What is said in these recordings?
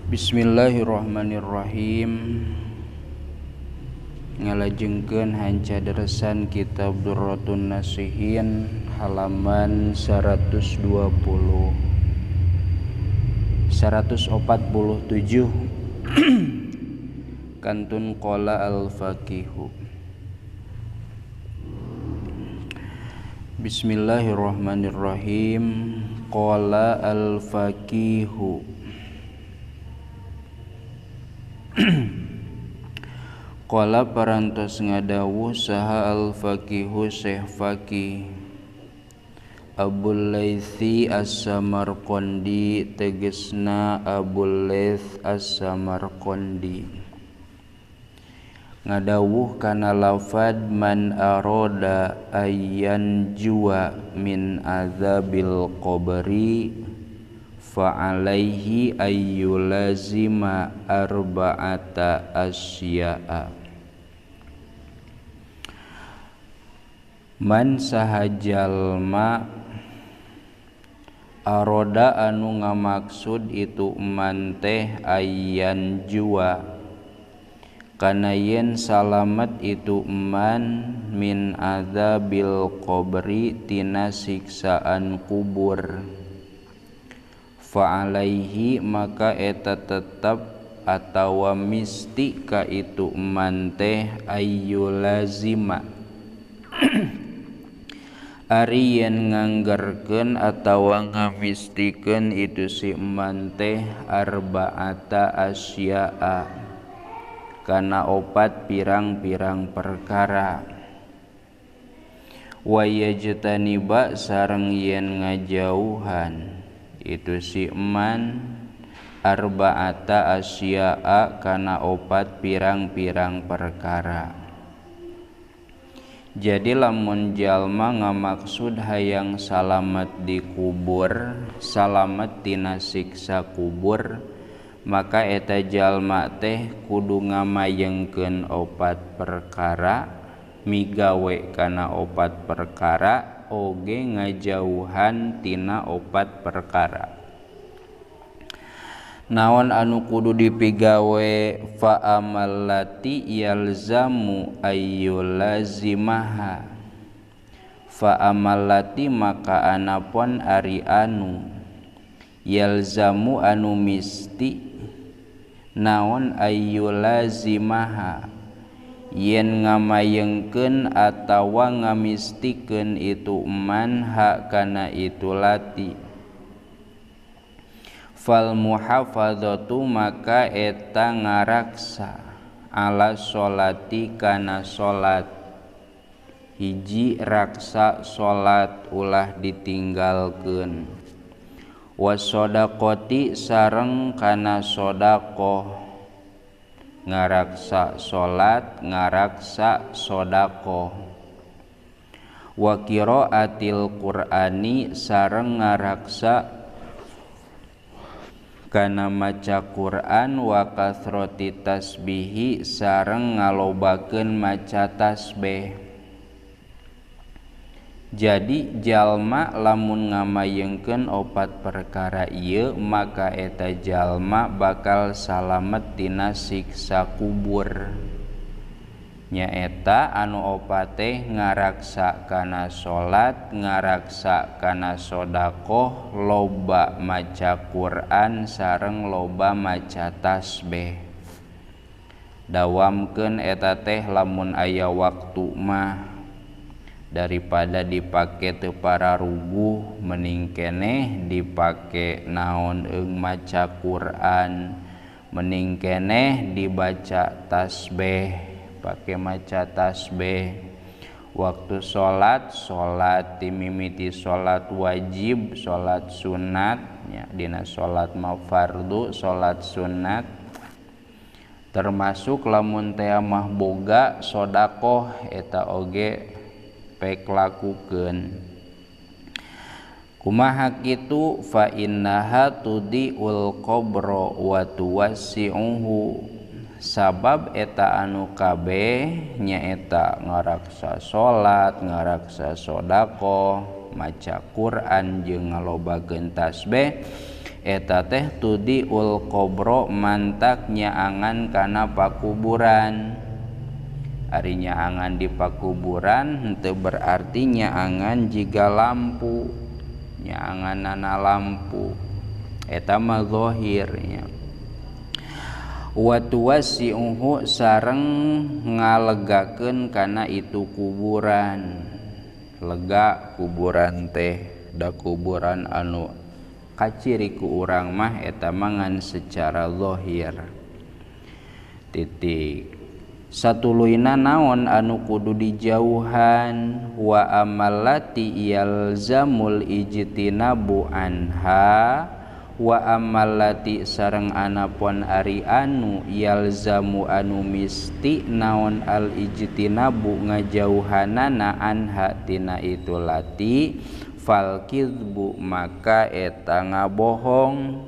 Bismillahirrahmanirrahim. Ngalajengkeun hancadaresan kitab Durratun Nasihin halaman 147 kantun qala al-faqihu. Bismillahirrahmanirrahim. Qala al-faqihu. Qala parantos ngadawuh saha al-faqihu Syekh Faqih Abul Laitsi As-Samarqandi, tegesna Abul Laits As-Samarqandi, ngadawuh kana lafad man aroda ayyan jua min azabil qabri fa'alaihi ayyulazima arba'ata asya'a. Man sahajalma aroda anu ngamaksud itu man teh ayyan jua kana yen salamet itu man min adzabil qabri tina siksaan kubur, fa'alaihi maka eta tetep atawa misti ka itu man teh ayyulazima ari yen nganggerkeun atawa ngamistikeun itu si man teh arba'ata asya'a kana opat pirang-pirang perkara, wa yajtaniba sareng yen ngajauhan itu si man arba'ata asya'a kana opat pirang-pirang perkara. Jadi lamun jalma ngamaksud hayang salamet di kubur, salamet tina siksa kubur, maka eta jalma teh kudu ngamayengkeun opat perkara, migawe kana opat perkara, oge ngajauhan tina opat perkara. Naon anu kudu dipigawe fa amallati yalzamu ayyulazimaha, fa amallati maka anapun ari anu yalzamu anu misti naon ayyulazimaha yen ngamayengkeun atawa ngamistikeun itu man ha kana itu lati. Fal muhafadzatu maka eta ngaraksa ala sholati kana sholat, hiji raksa sholat ulah ditinggalkeun, wasodaqoti sareng kana sodaqoh, ngaraksa sholat ngaraksa sodaqoh, wa qiraatil qur'ani sareng ngaraksa kana maca Quran, wa kathroti tasbihi sareng ngalobakeun maca tasbih. Jadi jalma lamun ngamayengkeun opat perkara ieu maka eta jalma bakal salamet tina siksa kubur. Nyaeta anu opat teh ngaraksa kana salat, ngaraksa kana sodaqoh, loba maca Quran sareng loba maca tasbih. Dawamkeun eta teh lamun aya waktu mah daripada dipake teu pararuguh mending keneh dipake naon maca Quran, mending keneh dibaca tasbih, pake maca tasbih. Waktu sholat timimiti sholat wajib, sholat sunat ya, dina sholat mah fardu, sholat sunat termasuk lamun teh mah boga sodaqoh eta oge pek lakukeun. Kumaha kitu fa innaha tudiul qabra wa tuwassi'uhu, sabab eta anu kabeh nyaeta ngaraksa salat, ngaraksa sodaqoh, maca Quran jeung ngalobakeun tasbih eta teh tudiul qabro mantak nyaangan kana pakuburan. Ari nyaangan di pakuburan henteu berarti nyaangan jiga lampu, nyaanganana lampu eta mah zahirnya. Wa tuwasi'uhu sareng ngalegakeun kana itu kuburan. Lega kuburan teh da kuburan anu kaciri ku urang mah eta mangan secara zahir. Titik. Satuluina naon anu kudu dijauhan wa amallati yalzamul ijtinabu anha wa amallati sareng anapun ari anu yalzamu anu misti naon al ijtinabu ngajauhanana anha tina itu lati fal kizbu maka eta ngabohong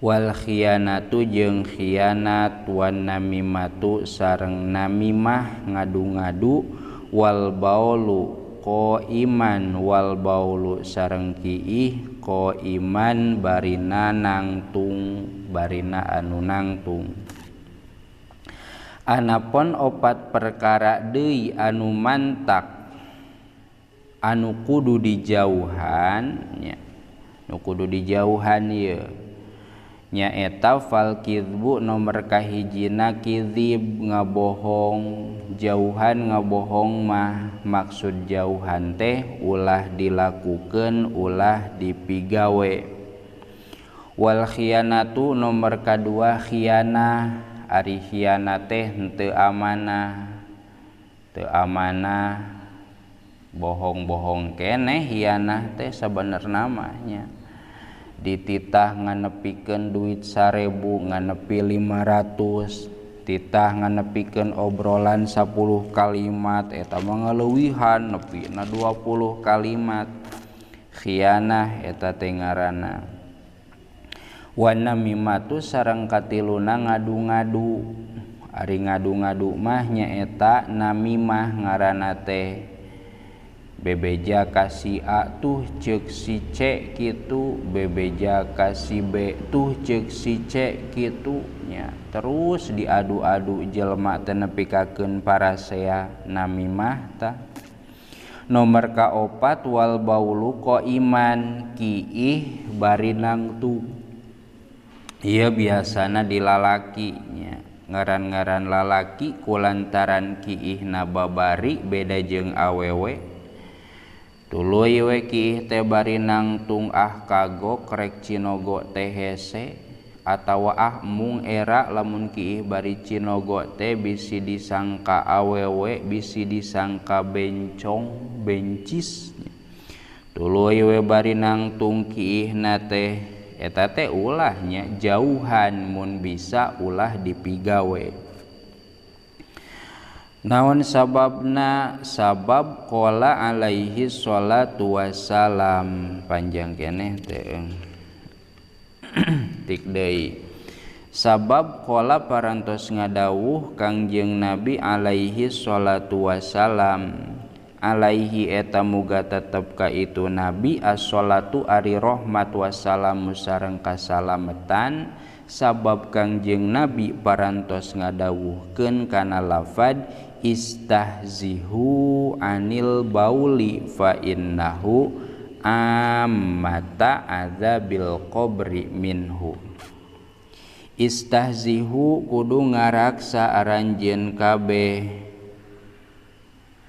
wal khianatu jeung khianat wan namimatu sareng namimah ngadu-ngadu wal baulu qaiman wal baulu sareng kiih qaiman barina nangtung barina anu nangtung. Anapun opat perkara deui anu mantak anu kudu dijauhan nya nu kudu dijauhan ieu nyaeta fal kizbu nomor kahijina kizib ngabohong. Jauhan ngabohong mah maksud jauhan teh ulah dilakukeun ulah dipigawe. Wal khianatu nomor kadua khianah ari khianat teh henteu amanah teu amanah bohong-bohong keneh khianah teh sabenerna namanya dititah nganepikeun duit 1000 nganepi 500 titah nganepikeun obrolan 10 kalimat eta mah ngaleuwihan nepina 20 kalimat khianah eta teh ngaranna. Wa namimatu sareng katiluna ngadu-ngadu ari ngadu-ngadu mah nyaeta namimah ngaranna teh bebeja ka si A tuh ceuk si C kitu, bebeja ka si B tuh ceuk si C kitu nya. Terus diadu-adu jelema teh nepikakeun parasea namimah tah. Nomor kaopat wal baulu qaiman kiih bari nangtung. Ieu biasana di lalaki nya. Ngaran-ngaran lalaki kulantaran kiihna babari beda jeung awewe. Tuluy we kiih teh bari nangtung kagok rek cinogo teh hese atawa mung era lamun kiih bari cinogo teh bisi disangka awewe bisi disangka bencong bencis. Tuluy we bari nangtung kiihna teh eta teh ulah nya jauhan mun bisa ulah dipigawe. Naon sababna sabab qala alaihi sholatu wassalam panjang keneh teh tik deui sabab qala parantos ngadawuh Kangjeng Nabi alaihi sholatu wassalam alaihi eta muga tetep ka itu Nabi as-sholatu ari rahmat wassalamu sareng kasalametan sabab Kangjeng Nabi parantos ngadawuhkeun kana lafad istahzihu anil bauli fa innahu ammata adzabil qabri minhu. Istahzihu kudu ngaraksa aranjeun kabeh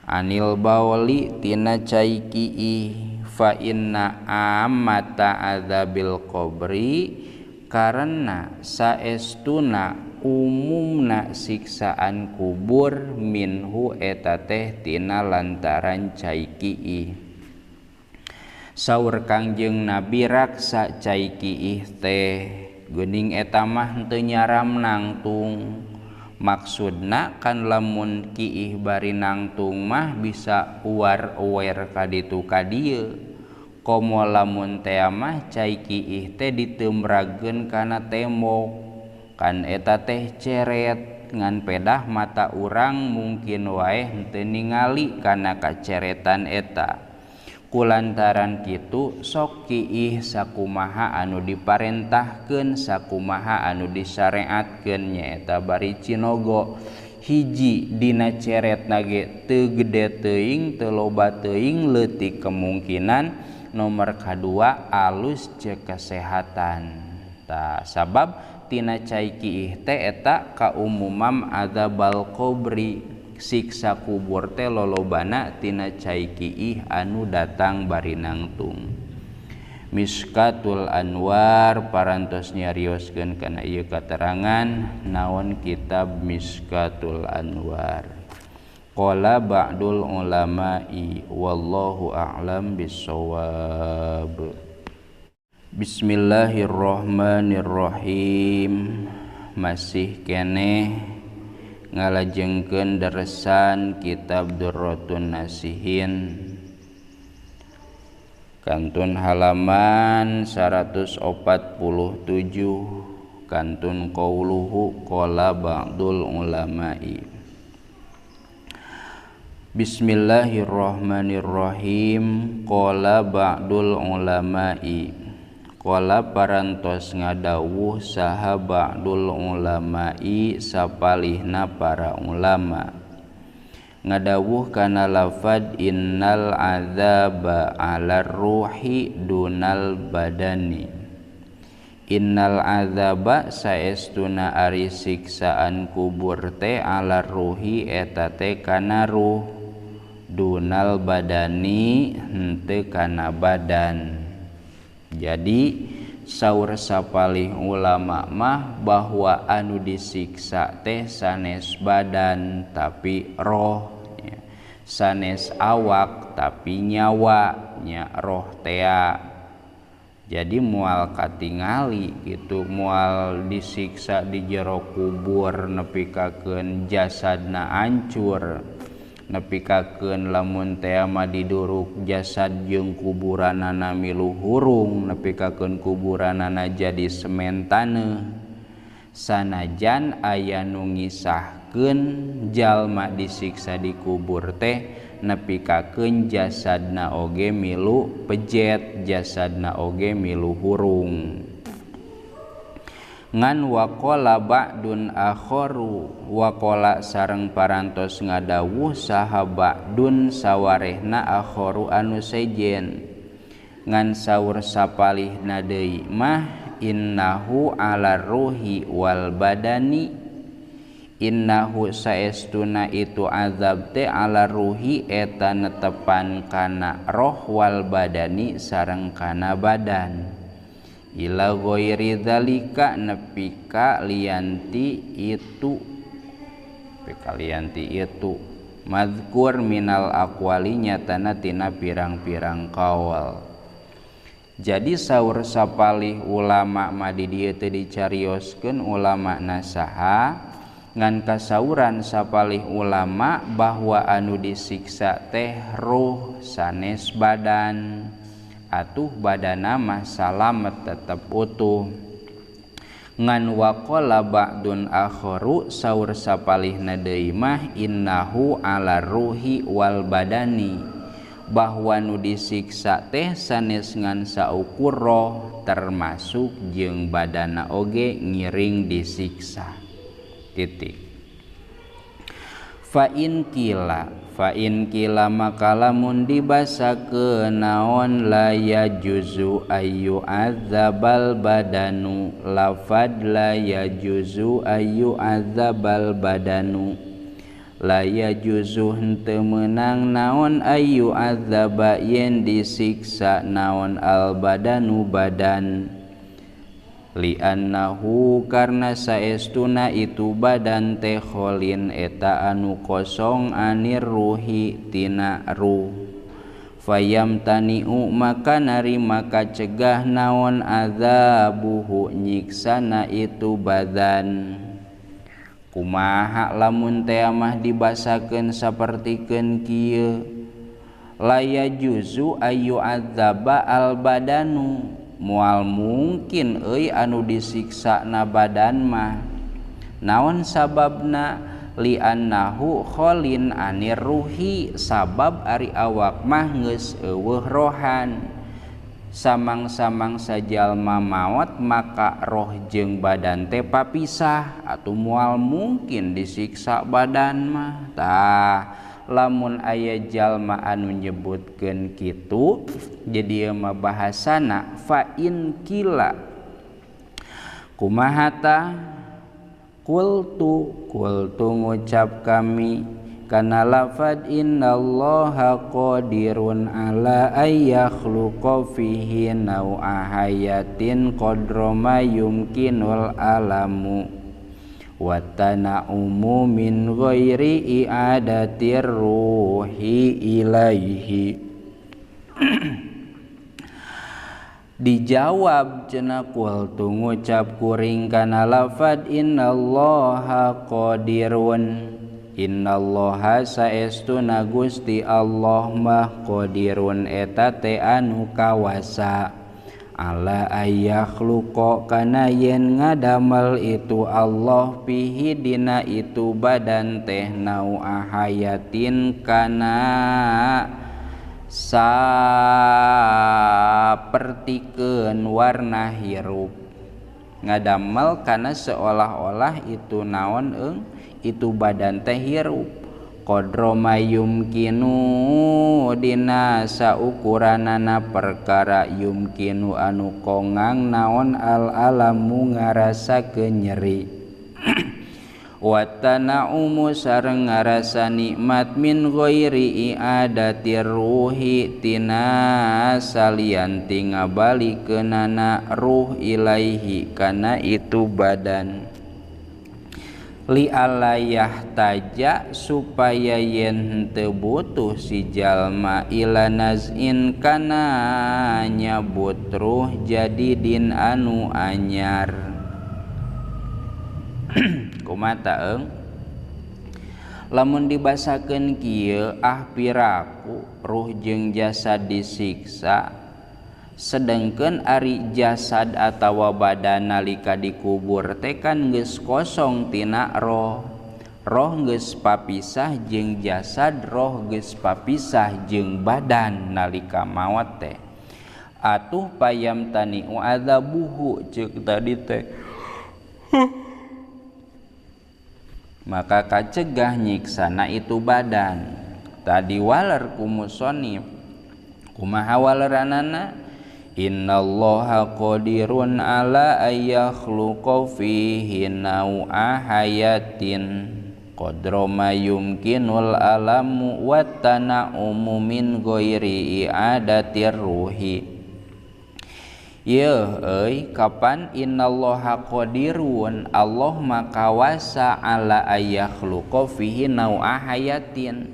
anil bauli tina cai kiih fa inna ammata adzabil qabri karena saestuna umumna siksaan kubur minhu eta teh tina lantaran cai kiih. Saur Kangjeng Nabi raksa cai kiih teh geuning eta mah henteu nyaram nangtung. Maksudna kan lamun kiih bari nangtung mah bisa uar-uwer ka ditu ka dieu. Komo lamun teh mah cai kiih teh ditembrageun kana tembok. Kan eta teh ceret ngan pedah mata urang mungkin wae henteu ningali kana kaceretan eta. Kulantaran kitu sok kiih sakumaha anu diparentahkeun sakumaha anu disyariatkeun nyaeta bari cinogo. Hiji dina ceretna ge teu gede teuing teu loba teuing leutik kemungkinan. Nomor kadua alus cek kesehatan. Tah sabab tina cai kiih teh eta kaumumam adzabal qabri siksa kubur teh lolobana tina cai kiih anu datang bari nangtung. Miskatul Anwar parantos nyarioskeun kana ieu katerangan naon kitab Miskatul Anwar. Qala ba'dul ulama'i wallahu a'lam bissawab. Bismillahirrahmanirrahim. Masih keneh ngalajengkeun daresan kitab Durratun Nasihin kantun halaman 147 kantun qauluhu qala ba'dul ulama'i. Bismillahirrahmanirrahim. Qala ba'dul ulama'i. Qala parantos ngadawuh saha ba'dul ulama'i sapalihna para ulama. Ngadawuh kana lafad innal adzaba 'alar ruhi dunal badani. Innal adzaba saestuna ari siksaan kubur teh 'alar ruhi eta teh kana ruh. Dunal badani henteu kana badan. Jadi saur sapalih ulama mah bahwa anu disiksa teh sanes badan tapi roh ya. Sanes awak tapi nyawa nya roh tea. Jadi moal katingali gitu, moal disiksa di jero kubur nepikakeun jasadna hancur, nepikakeun lamun teh mah diduruk jasad jeung kuburanana milu hurung, nepikakeun kuburanana jadi semen taneuh. Sanajan aya nu ngisahkeun jalma disiksa di kubur teh nepikakeun jasadna oge milu pejet, jasadna oge milu hurung. Ngan waqala ba'dun akharu, waqala sareng parantos ngadawuh saha ba'dun sawarehna akharu anu sejen. Ngan saur sapalihna deui mah innahu 'alar ruhi wal badani. Innahu saestuna itu azab teh 'alar ruhi eta netepan kana roh wal badani sareng kana badan. Ila ghairi dzalika nepi ka lianti itu, mazkur minal aqwali nyatana tina pirang-pirang kaul. Jadi saur sapalih ulama mah di dieu teu dicarioskeun ulama nasaha, ngan kasauran sapalih ulama bahwa anu disiksa teh ruh sanes badan. Atuh badana mah salamet tetep utuh. Ngan waqala ba'dun akharu saur sapalihna deui mah innahu 'alar ruhi wal badani, bahwa nu disiksa teh sanes ngan saukur roh termasuk jeung badana oge ngiring disiksa. Titik. Fa in kila maka lamun dibasakeun naon la yajuzu ayu adzabal badanu, lafad la yajuzu ayu adzabal badanu, la yajuzu henteu meunang naon ayu adzaba yen disiksa naon al badanu badan. Li'annahu karna saestuna itu badan teh kholin eta anu kosong anir ruhi tina ruh. Fayam tani'u maka narima kacegah naon adzabuhu nyiksana itu badan. Kumaha lamun teh mah dibasakeun sapertikeun kieu, la yajuzu ayu adzaba al badanu, moal mungkin euy anu disiksa na badan mah. Naon sababna? li annahu kholin anir ruhi sabab ari awak mah geus eueuh rohan samang-samang sajalma maot maka roh jeung badan teh papisah atuh moal mungkin disiksa badan mah tah lamun aya jalma anu nyebutkeun kitu jadi mah bahasana fa in kila kumaha tah kultu ngucap kami kana lafad innallaha qadirun ala ayyakhluqa fihi naw'a hayatin qadra ma yumkinul alamu wa tana'umu min ghairi i'adatir ruhi ilaihi. Dijawab cenah qultu ngucap kuring kana lafad innallaha qadirun innallaha saestuna Gusti Allah mah qadirun eta teh anu kawasa ala ayakhluqa kana yen ngadamel itu Allah pihi dina itu badan teh nau'a hayatin kana sapertikeun warna hirup ngadamel kana seolah-olah itu naon itu badan teh hirup qadra mayumkinu dina saukuranana perkara yumkinu anu kongang naon al alamu ngarasakeun nyeri wa tana'umu sareng ngarasa nikmat min ghairi i'adatir ruhi tina salianti ngabalikeunana ruh ilaihi kana itu badan li alayah taja supaya yen henteu butuh si jalma ila nazin kana nyabut ruh jadi din anu anyar kumata lamun dibasakeun kieu piraku ruh jeung jasad disiksa sedengkeun ari jasad atawa badan nalika dikubur teh kan geus kosong tina roh geus papisah jeung jasad roh geus papisah jeung badan nalika maot teh atuh payam tani'u adzabuhu ceuk tadi teh maka kacegah nyiksana itu badan tadi waler kumusonib kumaha waleranana innallaha qadirun ala ayakhluqa fihi naw'a hayatin qadra ma yumkinul alamu wa tana'umu min ghairi i'adatir ruhi. Yeuh kapan innallaha qadirun Allah makawasa ala ayakhluqa fihi naw'a hayatin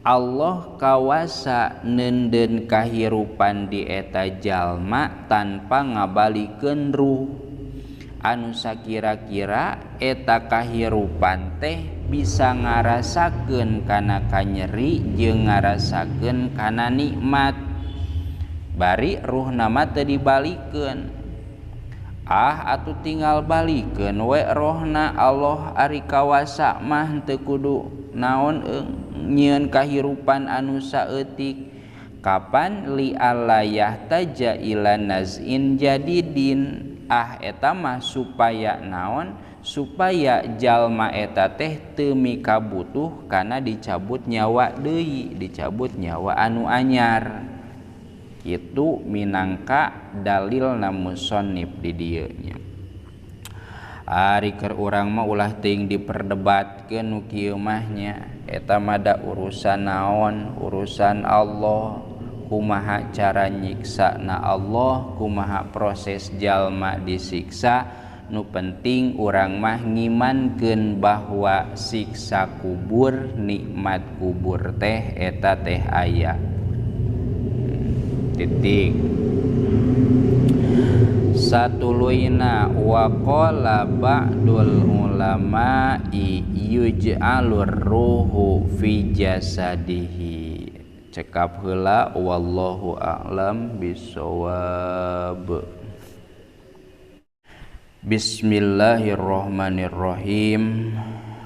Allah kawasa nenden kahirupan di eta jalma tanpa ngabalikeun ruh anu sakira-kira eta kahirupan teh bisa ngarasakeun kana kanyeri jeung ngarasakeun kana nikmat bari ruh nama teu dibalikeun atuh tinggal balikeun we rohna Allah ari kawasa mah teu kudu naon nyieun kahirupan anu saeutik kapan li alayah taja ila nazin jadi din eta mah supaya naon supaya jalma eta teh teu mika butuh kana dicabut nyawa deui dicabut nyawa anu anyar itu minangka dalil musannif di dieu nya ari keur urang mah ulah teuing diperdebatkeun nu kieu mah nya eta mah da urusan naon urusan Allah kumaha cara nyiksa na Allah kumaha proses jalma disiksa nu penting urang mah ngimankeun bahwa siksa kubur nikmat kubur teh eta teh aya titik satuluina wa qala ba'dul ulama'i yuj'alur ruhu fi jasadihi cekap heula wallahu a'lam bissawab. Bismillahirrahmanirrahim.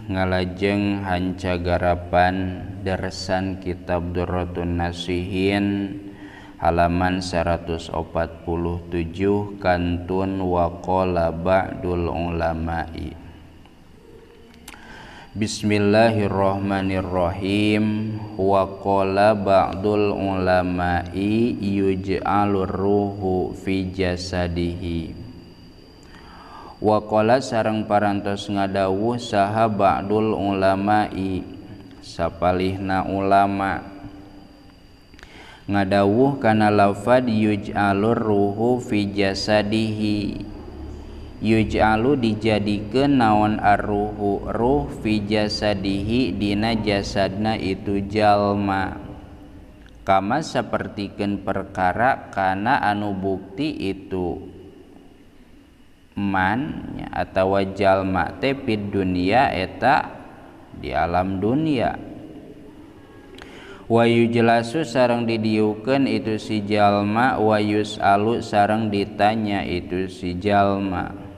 ngalajeng hancagarapan darasan kitab Durratun Nasihin halaman 147 kantun waqala ba'dul ulama'i. Bismillahirrahmanirrahim. Waqala ba'dul ulama'i yuj'alur ruhu fi jasadihi. Waqala sareng parantos ngadawuh saha ba'dul ulama'i sapalihna ulama ngadawuh kana lafad yuj'alur ruhu fi jasadihi. Yuj'alu dijadikeun naon ar-ruhu ruh fi jasadihi dina jasadna itu jalma, kama sapertikeun perkara kana anu bukti itu man atawa jalma teh fid dunya eta di alam dunia. Wa yujlasu sareng didieukeun itu si jalma, wa yus'alu sareng ditanya itu si jalma.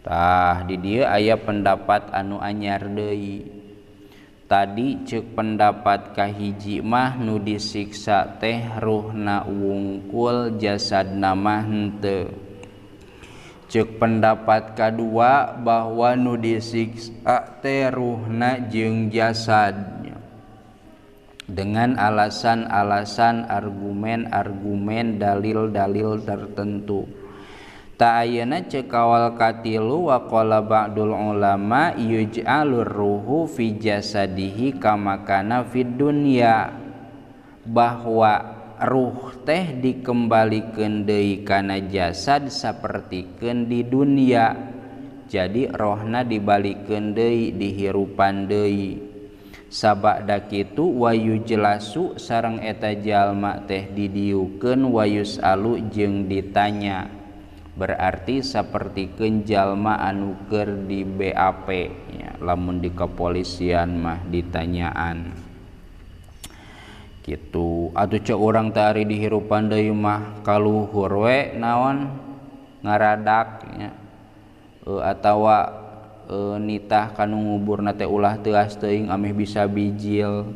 Tah di dieu aya pendapat anu anyar deui. Tadi ceuk pendapat kahiji mah nu disiksa teh ruhna wungkul jasadna mah henteu. Ceuk pendapat kadua bahwa nu disiksa teh ruhna jeung jasadnya dengan alasan-alasan argumen-argumen dalil-dalil tertentu. Ta ayeuna ceuk kawal katilu waqala ba'dul ulama yuj'alur ruhu fi jasadihi kama kana fid dunya, bahwa ruh teh dikembalikeun deui kana jasad sapertikeun di dunia. Jadi rohna dibalikeun deui, dihirupan deui. Sabada kitu wa yujlasu sareng eta jalma teh didieukeun wa yus'alu jeung ditanya. Berarti sapertikeun jalma anu keur di BAP ya, lamun di kepolisian mah ditanyaan gitu. Atuh cek urang teh ari dihirupan deui mah kaluhur we naon ngaradak nya, atawa nitah kanu nguburna teh ulah teuas teuing ameh bisa bijil.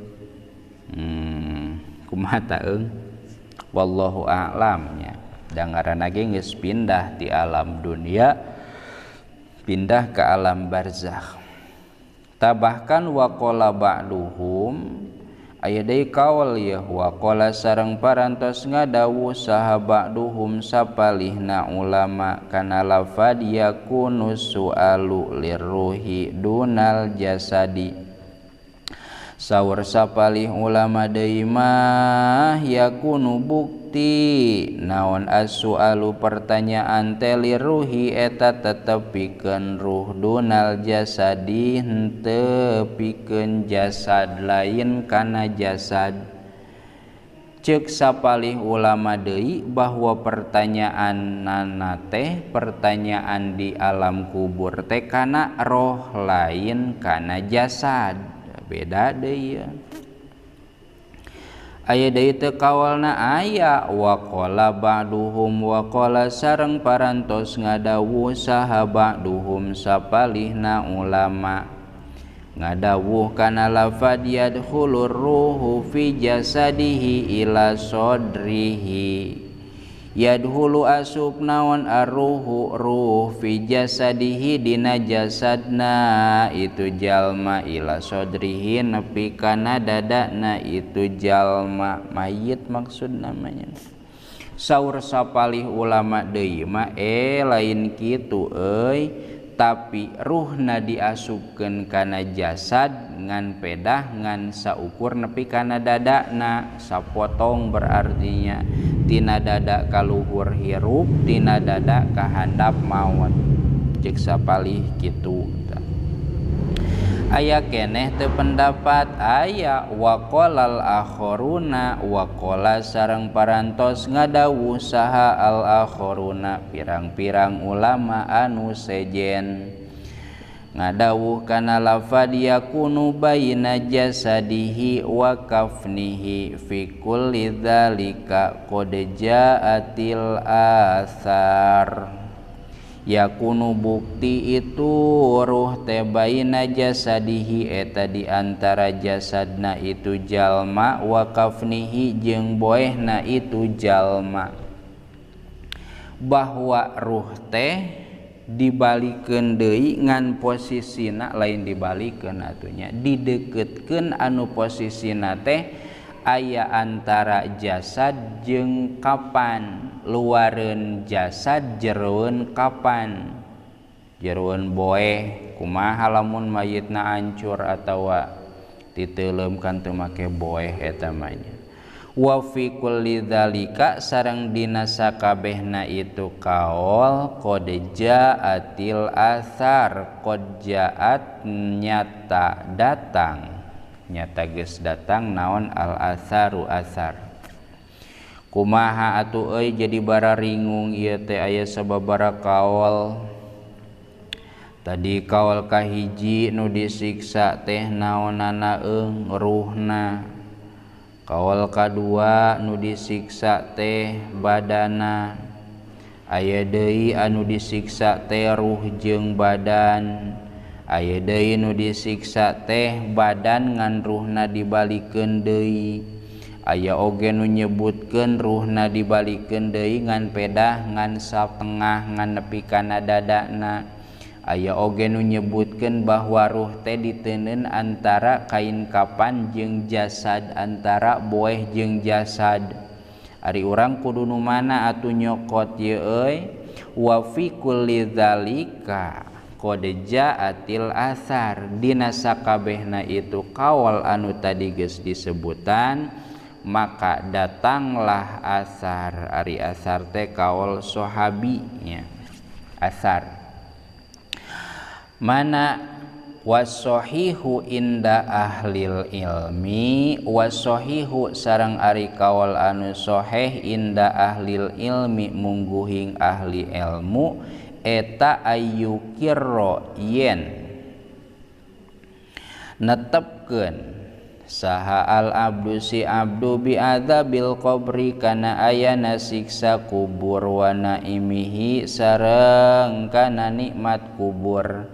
Kumaha ta eung? Wallahu a'lam nya. Da ngaranna ge geus pindah ti alam dunia pindah ke alam barzakh. Tabahkan waqala ba'duhum aya deui kaul ya waqala sareng parantos ngadawuh saha ba'duhum sapalihna ulama kana lafad yakunu su'alu lirruhi dunal jasadi. Saur sapalih ulama deui mah yakunu bukti naon as-su'alu pertanyaan teh lirruhi eta tetep pikeun ruh dunal jasadi henteu pikeun jasad lain kana jasad. Ceuk sapalih ulama deui bahwa pertanyaanna teh pertanyaan di alam kubur teh kana roh lain kana jasad. Beda deui ya. Aya deui teu kawalna aya waqala ba'duhum waqala sareng parantos ngadawuh saha ba'duhum sapalihna ulama ngadawuh kana lafad yadkhulur ruhu fi jasadihi ila sodrihi. Yadhulu asup naon ar-ruhu ruh fi jasadihi dina jasadna itu jalma ila sodrihi nepi kana dadana itu jalma mayit maksud namanya. Saur sapalih ulama deui mah lain kitu euy, tapi ruhna diasupkeun kana jasad ngan pedah ngan saukur nepi kana dadana sapotong berartinya tina dada kaluhur hirup tina dada kahandap maut ceuk sapalih kitu. Aya keneh teu pendapat aya waqalal akhiruna waqala sareng parantos ngadawuh saha al akhiruna pirang-pirang ulama anu sejen ngadawuh kana lafad yakunu baina jasadihi wa kafnihi fi kulli dzalika qad ja'atil athar. yakunu bukti itu ruh teh baina jasadihi eta di antara jasadna itu jalma wa kafnihi jeung boehna itu jalma, bahwa ruh teh dibalikeun deui ngan posisina lain dibalikeun atunya dideukeutkeun anu posisina teh aya antara jasad jeung kapan, luareun jasad jeroeun kapan, jeroeun boeh kumaha lamun mayitna hancur atawa diteuleumkan teu make boeh eta mah nya. Wa fi kulli dzalika sareng dina sakabehna itu kaol qad jaatil athar, qad jaat nyata datang, nyata geus datang naon al atharu athar. Kumaha atuh euy jadi bara ringung ieu teh aya sababaraha kaol. Tadi kaol kahiji nu disiksa teh naonana ruhna. Kaol kadua nu disiksa teh badana, aya deui anu disiksa teh ruh jeung badan, aya deui nu disiksa teh badan ngan ruhna dibalikeun deui, aya oge nu nyebutkeun ruhna dibalikeun deui ngan pedah ngan satengah ngan nepi kana dadana, aya oge nu nyebutkeun bahwa ruh teh diteuneun antara kain kapan jeung jasad, antara boeh jeung jasad. Ari urang kudu nu mana atuh nyokot ieu euy. Wa fi kulli dzalika qad jaatil athar, dina sakabehna itu kaul anu tadi geus disebutan maka datanglah asar. Ari asar teh kaul sahabi nya asar. Mana wasohihu inda ahlil ilmi, wasohihu sareng ari kaul anu soheh inda ahlil ilmi mungguhing ahli ilmu eta ayyukirro yen netepkeun saha al abdu si abdu bi adzabil qabri kana ayana siksa kubur wa naimihi sareng kana nikmat kubur,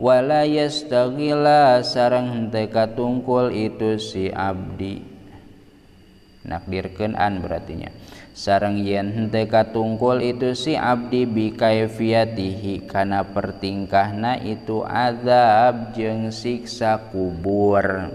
wala yastaghila sareng henteu katungkul itu si abdi. Nakdirkeun an berarti nya sareng yen henteu katungkul itu si abdi bi kaifiyatihi kana pertingkahna itu azab jeung siksa kubur.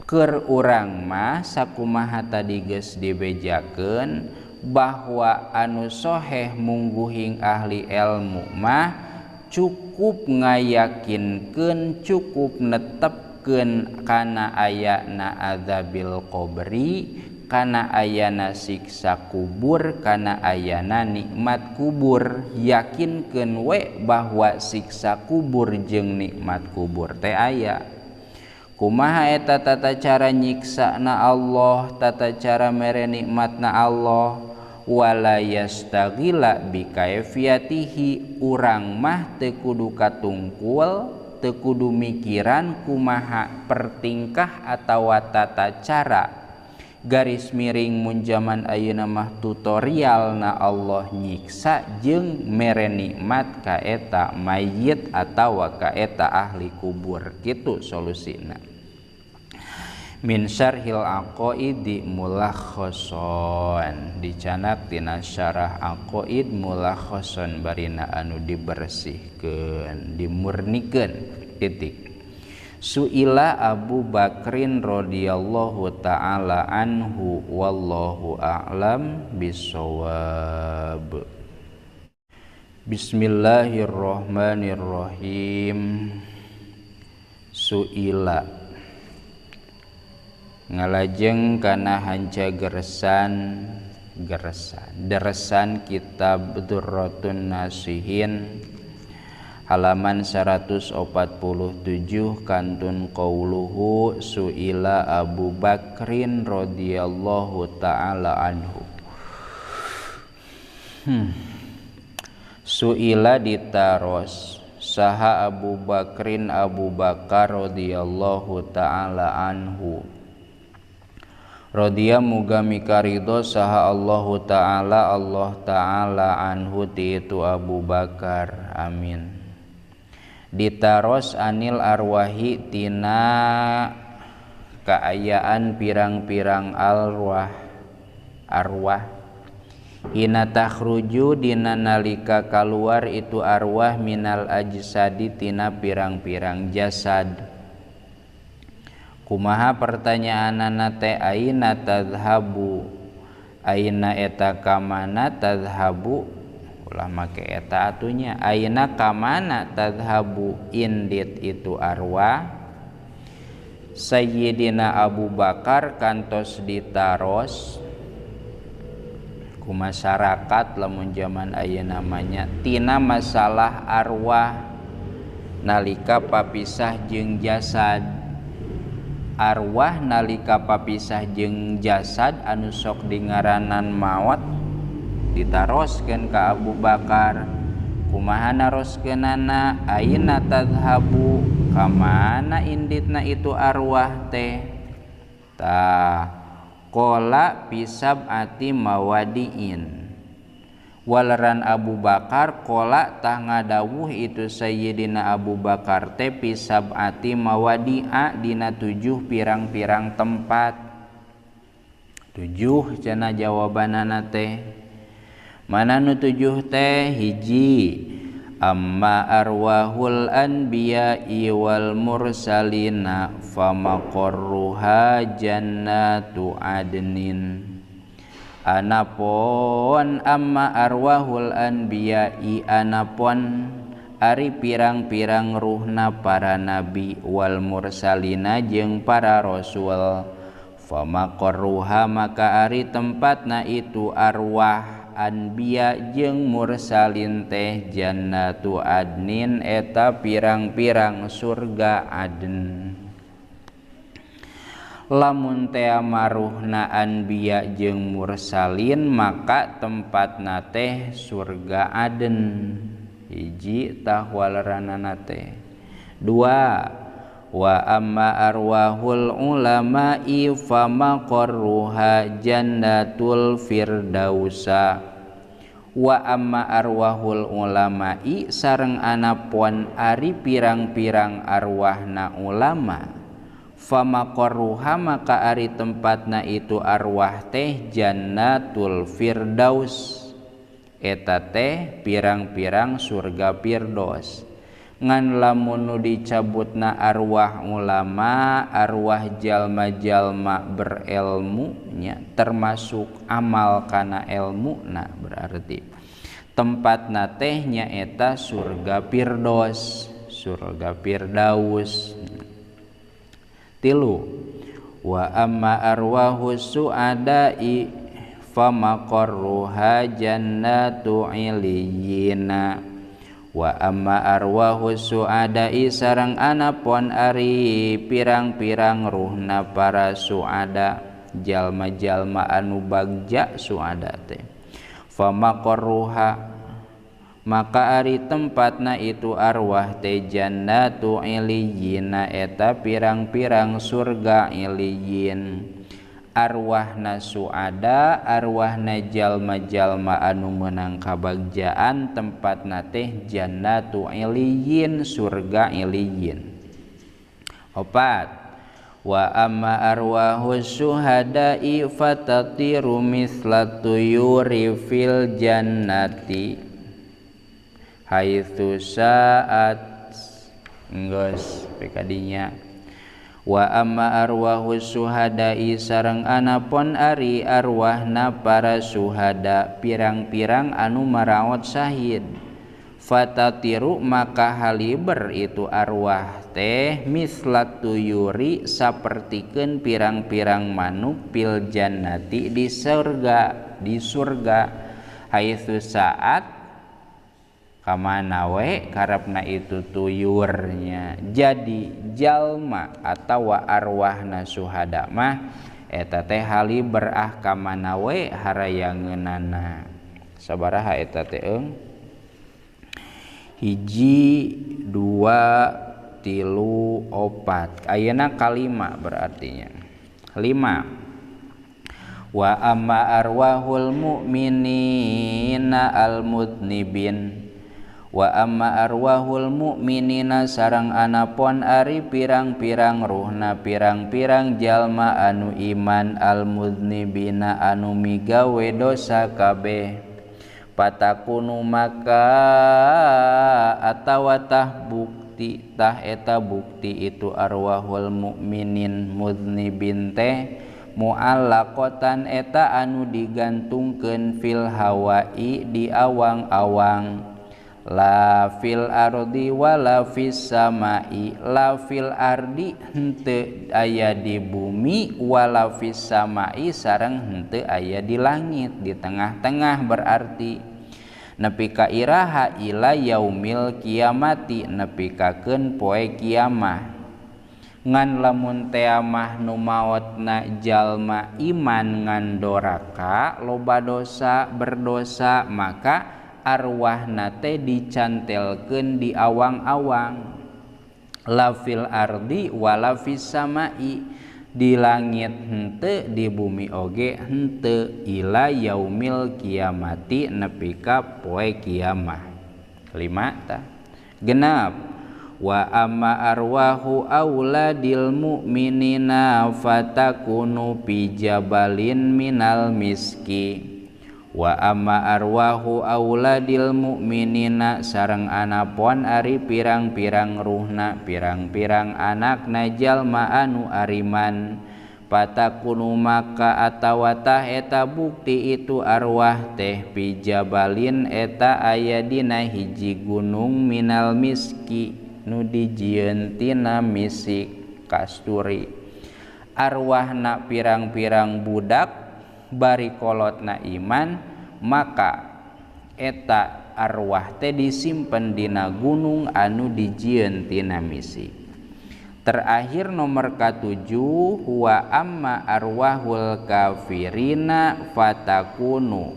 Keur urang mah sakumaha tadi geus dibejakeun bahwa anu soheh mungguhing ahli ilmu mah cukup ngayakinkeun, cukup netepkeun kana ayana azabil qabri, kana ayana siksa kubur, kana ayana nikmat kubur. Yakinkeun we bahwa siksa kubur jeung nikmat kubur teh aya. Kumaha eta tata cara nyiksana Allah, tata cara mere nikmatna Allah. Wala yastaghila bi kaifiyatihi, urang mah teu kudu katungkul, teu kudu mikiran kumaha pertingkah atawa tata cara. Garis miring mun jaman ayeuna mah tutorialna Allah nyiksa jeung mere nikmat ka eta mayit atawa ka eta ahli kubur, kitu solusina. Min syarhil aqaidi mulakhason, dicanak tina syarah aqaid mulakhason barina anu dibersihkeun, dimurnikeun titik. Suila Abu Bakrin radhiyallahu ta'ala anhu wallahu a'lam bissawab. Bismillahirrahmanirrahim. Suila ngalajeng kana hanca geresan deresan kitab Durratun Nasihin halaman 147 kantun qauluhu suila Abu Bakrin radhiyallahu ta'ala anhu. Suila ditaros saha Abu Bakrin Abu Bakar radhiyallahu ta'ala anhu Radhiya muga mikaridho saha Allahu ta'ala Allah ta'ala anhu ti itu Abu Bakar, amin. Ditaros anil arwahi tina kaayaan pirang-pirang arwah hina takhruju dina nalika kaluar itu arwah minal ajsadi tina pirang-pirang jasad. Kumaha pertanyaanana teh aina tadhabu, aina eta kamana tadhabu, ulah make eta atunya, aina kamana tadhabu indit itu arwah. Sayyidina Abu Bakar kantos ditaros ku masyarakat lamun zaman aya namanya tina masalah arwah nalika papisah jeung jasad. Arwah nalika papisah jeung jasad anu sok dingaranan maot ditaroskeun ka Abu Bakar. Kumaha naroskeunana aina tadhabu, kamana inditna itu arwah teh. Tah qala pisab'ati mawadiin, walaran Abu Bakar qala tah ngadawuh itu Sayyidina Abu Bakar teh pisab'ati mawadi'a dina 7 pirang-pirang tempat. 7 cenah jawabanana teh. Mana nu 7 teh? Hiji, amma arwahul anbiya'i wal mursalina famaqarruha jannatu adnin. Anapon amma arwahul anbiya'i, anapon ari pirang-pirang ruhna para nabi, wal mursalina jeung para rasul, famaqarruha maka ari tempatna itu arwah anbiya jeung mursalin teh jannatu adnin eta pirang-pirang surga Aden. Lamun teh maruhna anbiya jeung mursalin maka tempatna teh surga Aden. Hiji tah walaranana teh. 2, wa amma arwahul ulama'i famaqarruha jannatul firdausa. Wa amma arwahul ulama'i sareng anapun ari pirang-pirang arwahna ulama, famaqarruha maka ari tempatna itu arwah teh jannatul firdaus, eta teh pirang-pirang surga firdaus. Ngan lamun nu dicabutna arwah ulama, arwah jalma-jalma berilmu nya termasuk amal kana ilmuna, berarti tempatna teh nya eta surga firdaus, surga firdaus. 3, wa amma arwahus su'ada'i famaqarruha jannatu iliyina. Wa amma arwahus su'ada'i sareng anapun ari pirang-pirang ruhna para su'ada, jalma-jalma anu bagja su'ada teh, famaqarruha maka ari tempatna itu arwah teh jannatu iliyina eta pirang-pirang surga iliyin. Arwahna su'ada, arwahna jalma-jalma anu meunang kabagjaan tempatna teh jannatu iliyin, surga iliyin. 4, wa amma arwahus syuhada'i fatatiru misla tuyuri fil jannati haitsu sa'at. Geus pikadinya. Wa amma arwahus syuhada'i sareng anapun ari arwahna para syuhada, pirang-pirang anu maraot syahid, fatatiru maka haliber itu arwah teh mislat tuyuri sapertikeun pirang-pirang manuk pil jannati di surga haitsu saat kamana we karepna itu tuyurnya. Jadi jalma atawa arwahna syuhada mah eta teh haliber kamana we harayangeunana. Sabaraha eta teh eung? 1, 2, 3, 4. Ayeuna kalima berartinya. 5, Wa amma arwahul mu'minina al-mudnibin. Wa amma arwahul mu'minina sareng anapun ari pirang-pirang ruhna pirang-pirang jalma anu iman al-mudnibina anu migawe dosa kabeh. Patakunu maka atawa tah bukti tah eta bukti itu arwahul mukminin mudnibin teh muallaqatan eta anu digantungkeun fil hawai di awang-awang la fil ardi wala fis samai la fil ardi henteu aya di bumi wala fis samai sareng henteu aya di langit di tengah-tengah berarti nepi ka iraha ila yaumil kiamati nepi kakeun poe kiamah ngan lamun teh mah nu maotna jalma iman ngan doraka loba dosa berdosa maka arwahna teh dicantelkeun di awang-awang la fil ardi wala fis samai di langit henteu di bumi oge henteu ila yaumil kiamati nepi ka poe kiamah. 5 tah genap wa amma arwahu auladil mu'minina fatakunu fi jabalin minal miski. Wa amma arwahu auladil mu'minina sareng anapun ari pirang-pirang ruhna pirang-pirang anakna jalma anu ariman patakunu maka atawa tah eta bukti itu arwah teh fi jabalin eta aya dina hiji gunung minal miski nu dijieun tina misik kasturi arwahna pirang-pirang budak bari kolotna iman maka eta arwah teh disimpen dina gunung anu dijieun tina misi. Terakhir nomor ka-7 wa amma arwahul kafirina fatakunu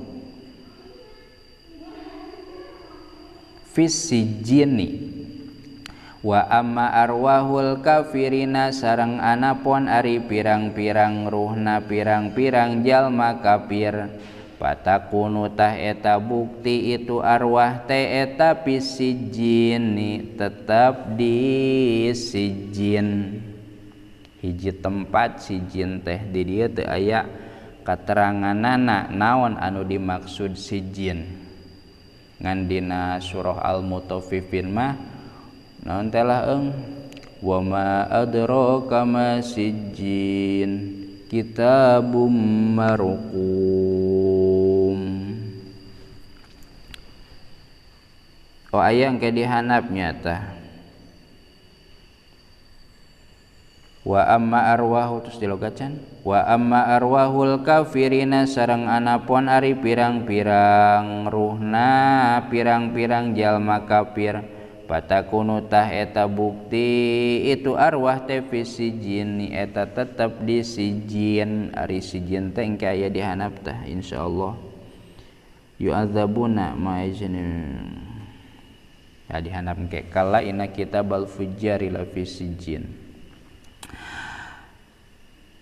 fis sijini. Wa amma arwahul kafirina sareng anapun ari pirang-pirang ruhna pirang-pirang jalma kafir patakunu tah eta bukti itu arwah teh eta pisijini tetap di sijin hiji tempat sijin teh di dieu teu aya kateranganana naon anu dimaksud sijin ngan dina surah Al-Mutaffifin mah naon teh lah wa ma adraka ma sijjin kitabum marqum. Oh aya engke dihanapnya tah wa amma arwahu terus dilogatkan wa amma arwahul kafirina sareng anapun ari pirang-pirang ruhna pirang-pirang jalma kafir patakunu tah eta bukti itu arwah teh fi sijin eta tetep di sijin ari sijin teh engke aya dihanap tah insyaallah yu'adzabuna ma yajnin ya dihanap engke kala inna kitabal fujjari la fi sijin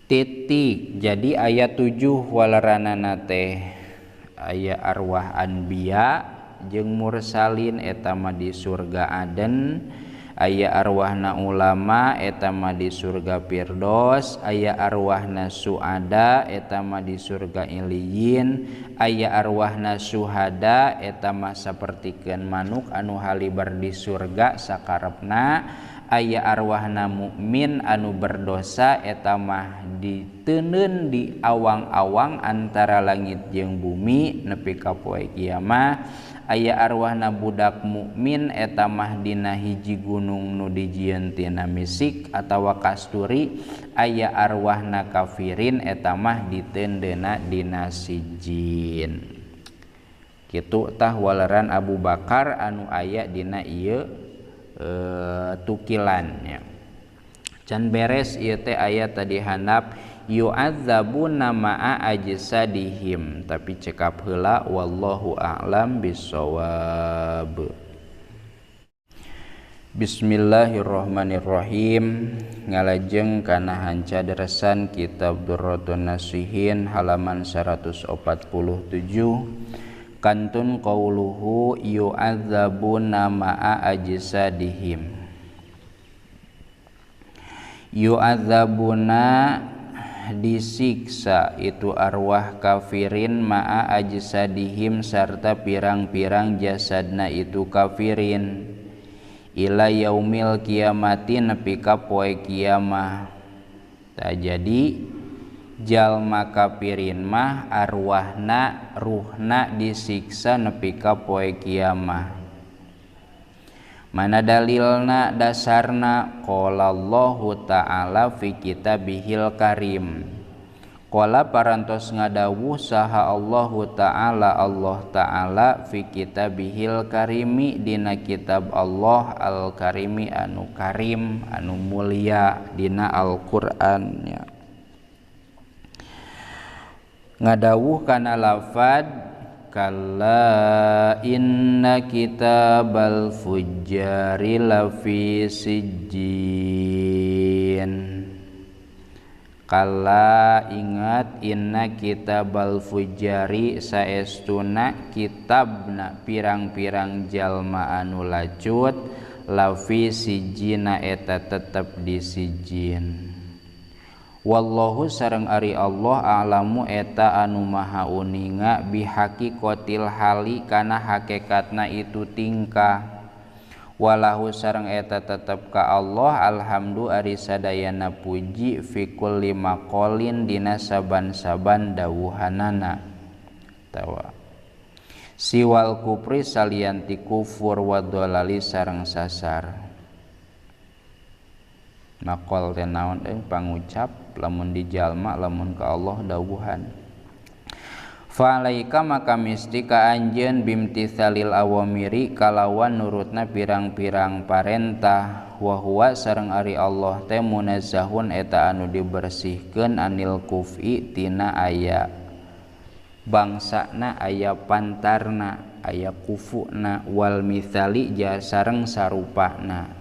titik. Jadi ayat 7 walaranana teh aya arwah anbiya jeung mursalin eta mah di surga Aden, aya arwahna ulama eta mah di surga Firdaus, aya arwahna suada eta mah di surga Iliyin, aya arwahna syuhada eta mah sapertikeun manuk anu halibar di surga sakarepna, aya arwahna mukmin anu berdosa eta mah diteuneun di awang-awang antara langit jeung bumi nepi ka poe kiamah. Aya arwahna budak mukmin eta mah dina hiji gunung nu dijieun tina misik atawa kasturi, aya arwahna kafirin eta mah diteundeuna dina sijin. Kitu tah walaran Abu Bakar anu aya dina ieu tukilannya. Can beres ieu teh aya tadi handap yu'adzabuna ma'a ajsadihim, tapi cekap heula wallahu a'lam bissawab. Bismillahirrahmanirrahim. Ngalajeng kana hanca deresan kitab Durratun Nasihin halaman 147. Kantun qauluhu yu'adzabuna ma'a ajsadihim. Yu'adzabuna disiksa itu arwah kafirin ma'a ajsadihim serta pirang-pirang jasadna itu kafirin. Ila yaumil kiamati nepi ka poe kiamah. Tak jadi jalma kafirin mah arwahna ruhna disiksa nepi ka poe kiamah. Mana dalilna dasarna? Qala Allahu ta'ala fi kitabihil karim. Qala parantos ngadawuh saha Allahu ta'ala Allah ta'ala fi kitabihil karimi dina kitab Allah al karimi anu karim anu mulia dina Al-Qur'annya. Ngadawuh kana lafad kalla inna kitabal fujjari lafi sijjin. Kala ingat inna kitabal fujari saestuna kitabna pirang-pirang jalma anu lacut lafi sijina eta tetep di sijin. Wallahu sareng ari Allah a'lamu eta anu maha uninga bihaqiqatil hali kana hakikatna itu tingkah. Walahu sareng eta tetep ka Allah alhamdu ari sadayana puji fi kulli maqalin dina saban-saban dawuhanana. Tawa siwal kufri salianti kufur wa dhalali sareng sasar. Maqal teh naon pangucap lamun dijalma lamun ka Allah dawuhan. Fa'alaika maka misti ka anjeun bimtithalil awamiri kalawan nurutna pirang-pirang parentah wa huwa sareng ari Allah teh munazzahun eta anu dibersihkeun anil kufi tina aya bangsana aya pantarna aya kufuna wal mithali sareng sarupana.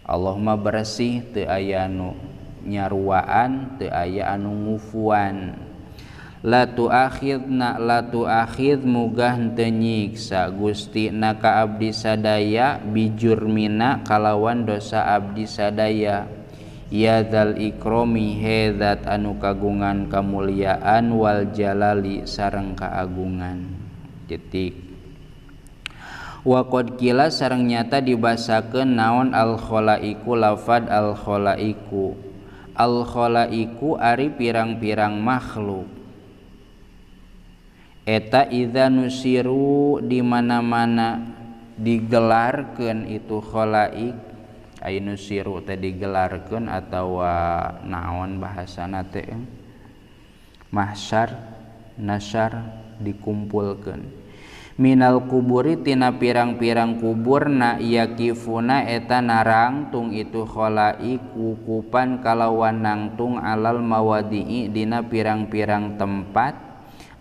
Allah mah bersih teu aya anu nyaruaan teu aya anu ngufuan. La tu'akhidh mugah henteu nyiksa Gusti na ka abdi sadaya bijurmina kalawan dosa abdi sadaya. Ya dzal ikrami hedzat anu kagungan kamuliaan wal jalali sareng kaagungan. Titik. Wa qad qila sareng nyata dibasakeun naon al khalaiqu lafad al khalaiqu. Al khalaiqu ari pirang-pirang makhluk. Eta idza nusiru di mana-mana digelarkeun itu khalaik ay nusiru teh digelarkeun atawa naon bahasana teh mahsyar nasyar dikumpulkeun minal kuburi tina pirang-pirang kuburna yakifuna eta narangtung itu khalaik wukupan kalawan nangtung alal mawadi'i dina pirang-pirang tempat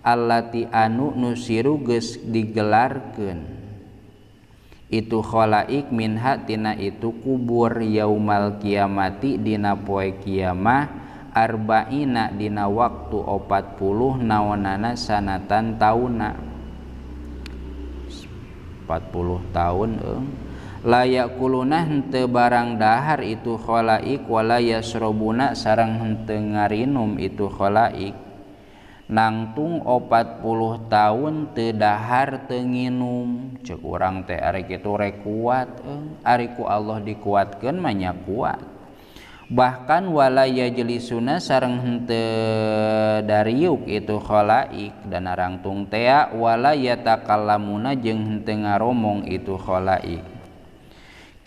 allati anu nusiru geus digelarkeun itu khalaik minha tina itu kubur yaumal kiamati dina poe kiamah arba'ina dina waktu 40 naonana sanatan tauna 40 tahun layak kuluna henteu barang dahar itu khalaik wala yasrobuna sareng henteu ngarinum itu khalaik nangtung 40 tahun teu dahar teu nginum ceuk urang teh ari kitu rek kuat ari ku Allah dikuatkeun mah nya kuat bahkan wala yajlisuna sareng henteu dariuk itu khalaik dan narangtung teh wala yatakallamuna jeung henteu ngaromong itu khalaik.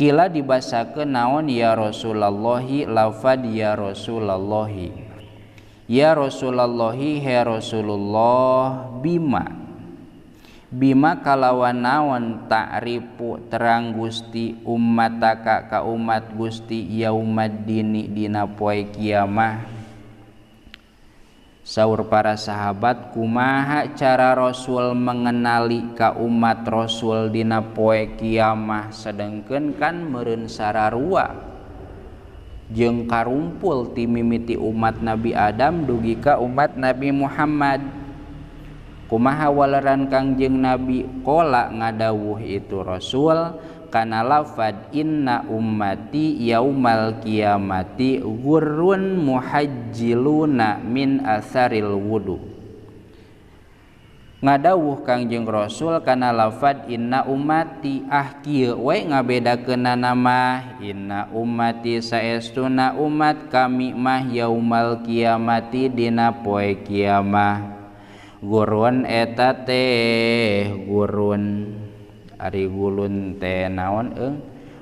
Kila dibasakeun naon ya Rasulullahi lafad ya Rasulullahi. Ya Rasulullahi he Rasulullah bima kalawan naon ta'rifu terang Gusti ummataka ka umat Gusti yaumaddini dina poe kiamah Saur para sahabat, kumaha cara Rasul mengenali ka umat Rasul dina poe kiamah, sedengkeun kan meureun sararua jeung karumpul ti mimiti umat Nabi Adam dugi ka umat Nabi Muhammad. Kumaha waleran Kangjeng Nabi qala ngadawuh itu Rasul kana lafad inna ummati yaumal qiyamati ghurrun muhajjiluna min asaril wudu. Ngadawuh Kangjeng Rasul kana lafad inna ummati kieu we ngabedakeunana mah inna ummati saestuna umat kami mah yaumal qiyamati dina poe kiamah. Gurun eta teh gurun ari gulun teh naon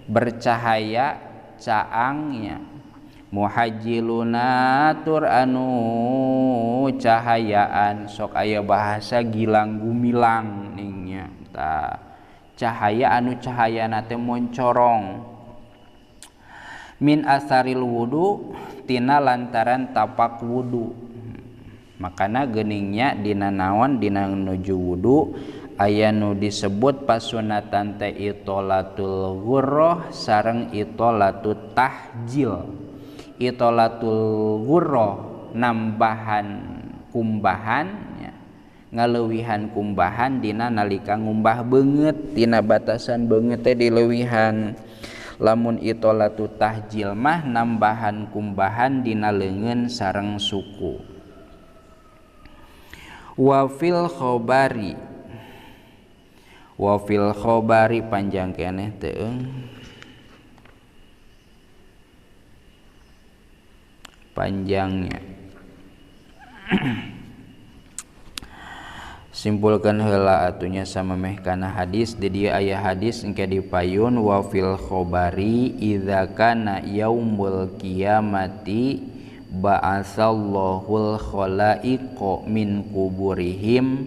bercahaya caangnya, muhajjiluna tur anu cahayaan, sok aya bahasa gilang gumilang ningnya tah cahaya anu cahayana teh moncorong. Min asaril wudu tina lantaran tapak wudu, makana geuningnya dina naon dina nuju wudu aya nu disebut pasunatan teh itolatul ghurrah sareng itolatut tahjil. Itolatul ghurrah nambahan kumbahan ya, ngaleuwihan kumbahan dina nalika ngumbah beungeut tina batasan beungeut teh dileuwihan. Lamun itolatut tahjil mah nambahan kumbahan dina leungeun sareng suku. Wa fil khobari panjang keneh teh panjangnya. Simpulkan heula atunya samemeh kana hadis di dieu aya hadis engke dipayun wa fil khobari idza kana yaumul qiyamati ba'asallahul khalaiqa min kuburihim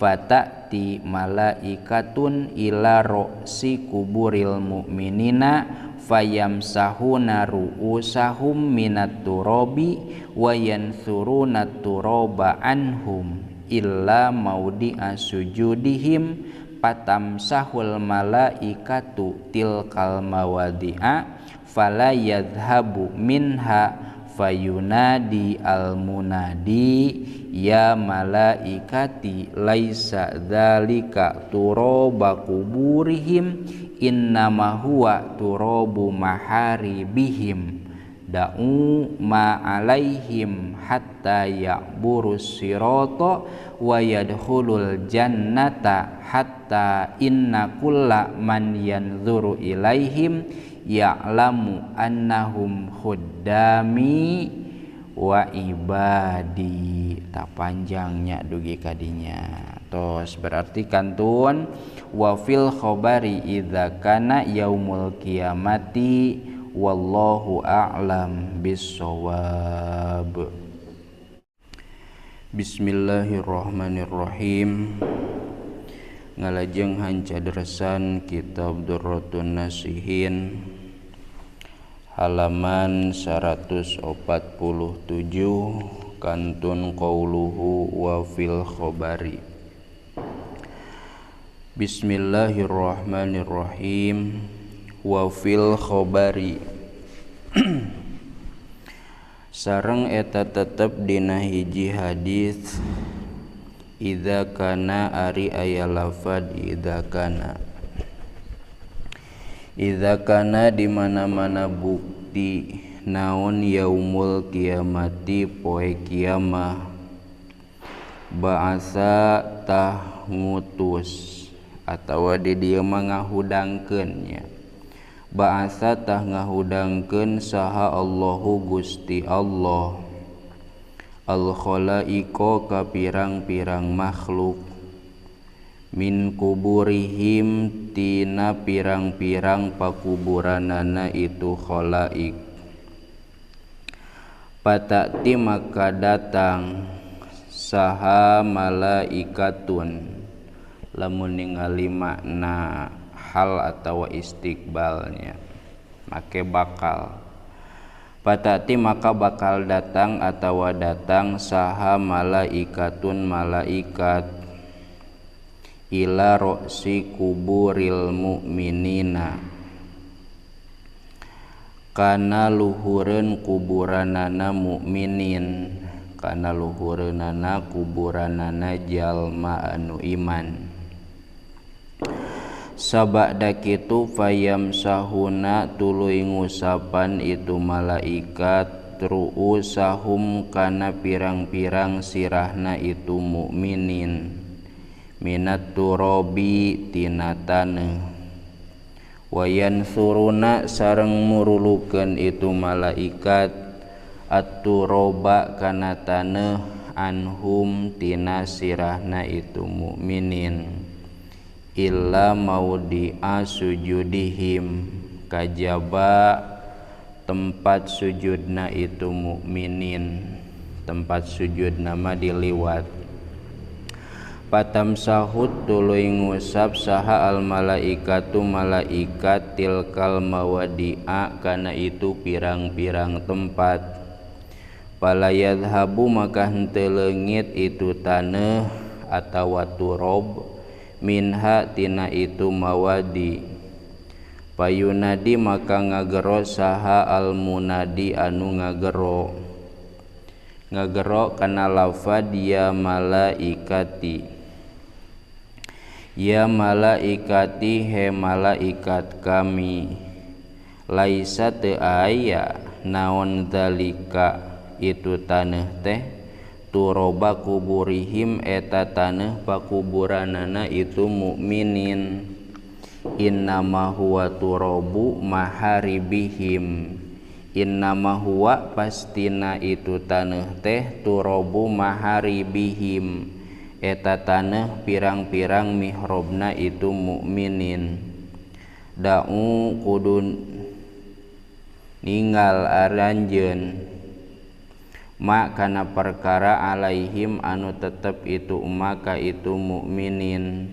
fatati malaikatun ila ro'si kuburil mu'minina fayamsahuna ru'usahum minat turabi wa yansuruna turaba anhum illa maudi'a sujudihim patamsahul malaikatu tilkal mawadi'a fala yadhhabu minha fayunadi al-munadi ya malaikati laisa dzalika turaba kuburihim innama huwa turabu maharibihim da'u ma alaihim hatta ya'burus sirata wa yadkhulul jannata hatta inna kulla man yanzuru ilaihim ya'lamu annahum khuddami wa ibadi. Tak panjangnya dugi kadinya tos berarti kantun wa fil khobari idza kana yaumul qiyamati wallahu a'lam bissawab. Bismillahirrahmanirrahim. Ngalajeng hancadresan kitab Durratun Nasihin halaman 147 kantun qauluhu wa fil khobari. Bismillahirrahmanirrahim. Wa fil khobari sareng eta tetep dina hiji hadis idza kana ari aya lafad idza kana di mana-mana bukti naon yaumul kiamati poe kiamah ba'asa tah ngutus atawa di dieu mah ngahudangkeun nya ba'asa tah ngahudangkeun saha Allahu Gusti Allah al khalaiqa ka pirang-pirang makhluk min kuburihim tina pirang-pirang pakuburanana itu khalaik patati maka datang saha malaikatun lamun ningali makna hal atawa istiqbalnya make bakal Patati maka bakal datang atawa datang saha malaikatun malaikat ila ro'si kuburil mu'minina kana luhureun kuburanana mukminin, kana luhureunana kuburanana jalma anu iman. Sabada kitu fayamsahuna tuluy ngusapan itu malaikat ru'usahum kana pirang-pirang sirahna itu mukminin minat turabi tina taneuh. Wayan suruna sareng murulukeun itu malaikat at-turaba kana taneuh anhum tina sirahna itu mukminin illa maudi'a sujudihim kajaba tempat sujudna itu mukminin, tempat sujudna mah diliwat. Patam sahut tuluy ngusap saha al malaikatu malaikat tilkal mawadi'a kana itu pirang-pirang tempat. Palayadhabu maka henteu leungit itu taneuh atawa turab minha tina itu mawadi. Payunadi maka ngagero saha al munadi anu ngagero kana lafad ya malaikati, ya malaikati he malaikat kami, laisa teu aya naon zalika itu taneuh teh turoba kuburihim eta taneuh pakuburanana itu mukminin, innama huwa turobu maharibihim, innama huwa pastina itu taneuh teh turobu maharibihim eta taneuh pirang-pirang mihrabna itu mukminin. Da'u kudu ninggal aranjeun ma kana perkara alaihim anu tetep itu maka itu mukminin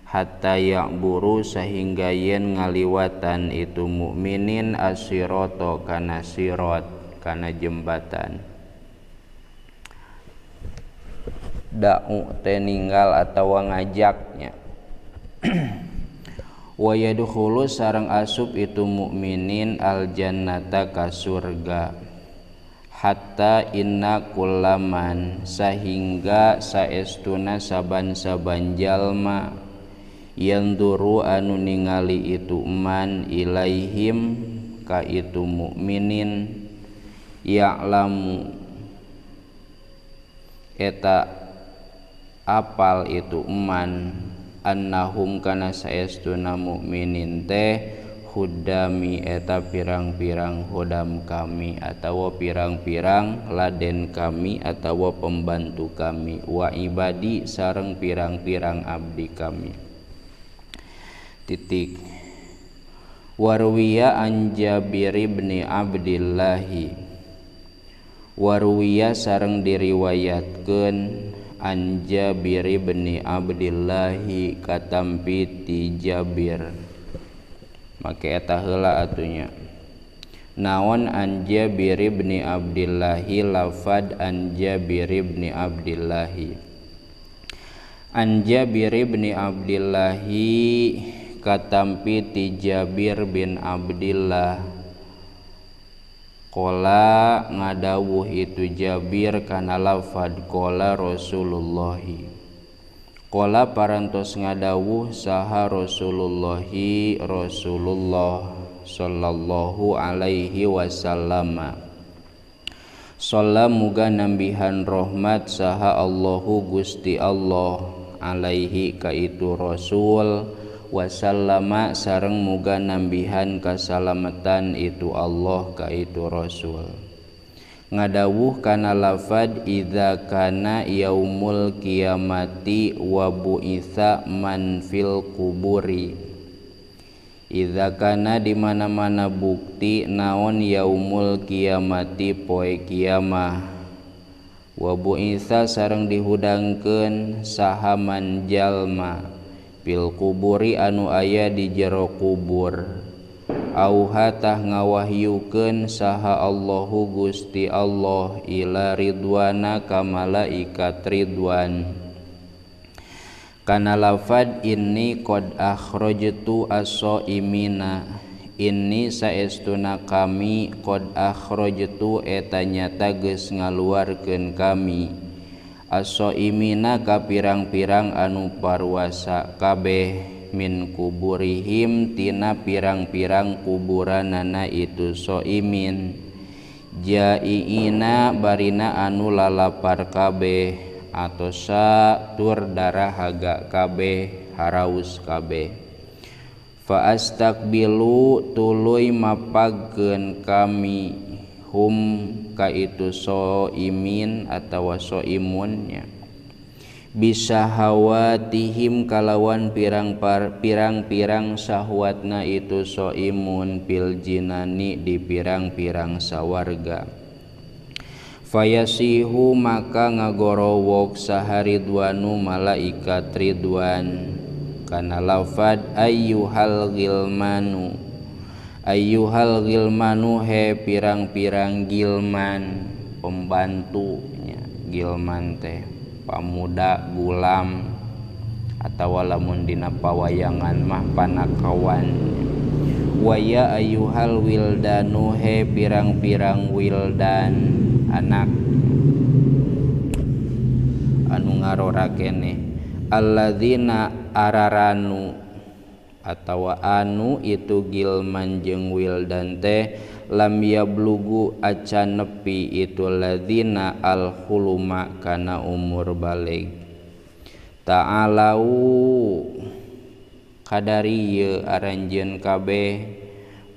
hatta ya'buru sehingga yen ngaliwatan itu mukminin asirato kana sirat kana jembatan. Da'u teh ninggal atawa ngajaknya. Wa yadkhulu sareng asup itu mukminin al jannata ka surga. Hatta inna kullaman sehingga saestuna saban-saban jalma yanduru anu ningali itu man ilaihim ka itu mukminin ya'lamu eta apal itu man annahum kana saestuna mukminin teh hudami eta pirang-pirang hudam kami atawa pirang-pirang laden kami atawa pembantu kami, wa ibadi sareng pirang-pirang abdi kami. Titik. Warwiya an Jabir bin Abdillahi, warwiya sareng diriwayatkeun an Jabir bin Abdillahi katampi ti Jabir. Make eta heula atunya. Naon an Jabir bin Abdillahi lafad an Jabir bin Abdillahi. An Jabir bin Abdillahi katampi ti Jabir bin Abdillah. Qala ngadawuh itu Jabir kana lafad qala Rasulullahi. Qala parantos ngadawuh saha Rasulullahi Rasulullah sallallahu alaihi wasallam. Shalla muga nambihan rahmat saha Allahu Gusti Allah alaihi ka itu Rasul wasallama sareng muga nambihan kasalamatan itu Allah ka itu Rasul. Ngadawuh kana lafad idza kana yaumul kiamati wa bu'itsa man fil kuburi. Idza kana di mana-mana bukti naon yaumul kiamati poe kiamah wa bu'itsa sareng dihudangkeun sahaman jalma fil kuburi anu aya di jero kubur auha tah ngawahyukeun saha Allahu Gusti Allah ila ridwana ka malaikat ridwan kana lafad inni qad akhrajtu as-shaimina inni saestuna kami qad akhrajtu eta nyata geus ngaluarkeun kami as-shaimina ka pirang-pirang anu parwasa kabeh min kuburihim tina pirang-pirang kuburanana itu shaimin jaiina barina anu lalapar kabeh atau tur darahaga kabeh haraus kabeh fa astaqbilu tuluy mapagkeun kami hum ka itu shaimin atawa shaimunnya bisa hawatihim kalawan pirang-pirang syahwatna itu shaimun fil jinani di pirang-pirang sawarga fayasihu maka ngagorowok saharidwanu malaikat ridwan kana lafad ayyuhal gilmanu he pirang-pirang gilman pembantunya gilman teh pamuda gulam atawa lamun dina pawayangan mah panakawan waya ayyuhal wildanu he pirang-pirang wildan anak anu ngarora keneh alladzina araranu atawa anu itu gilman jeung wildan teh lam yablugu acan nepi itu ladzina al huluma kana umur balig ta'alau kadari ye aranjeun kabeh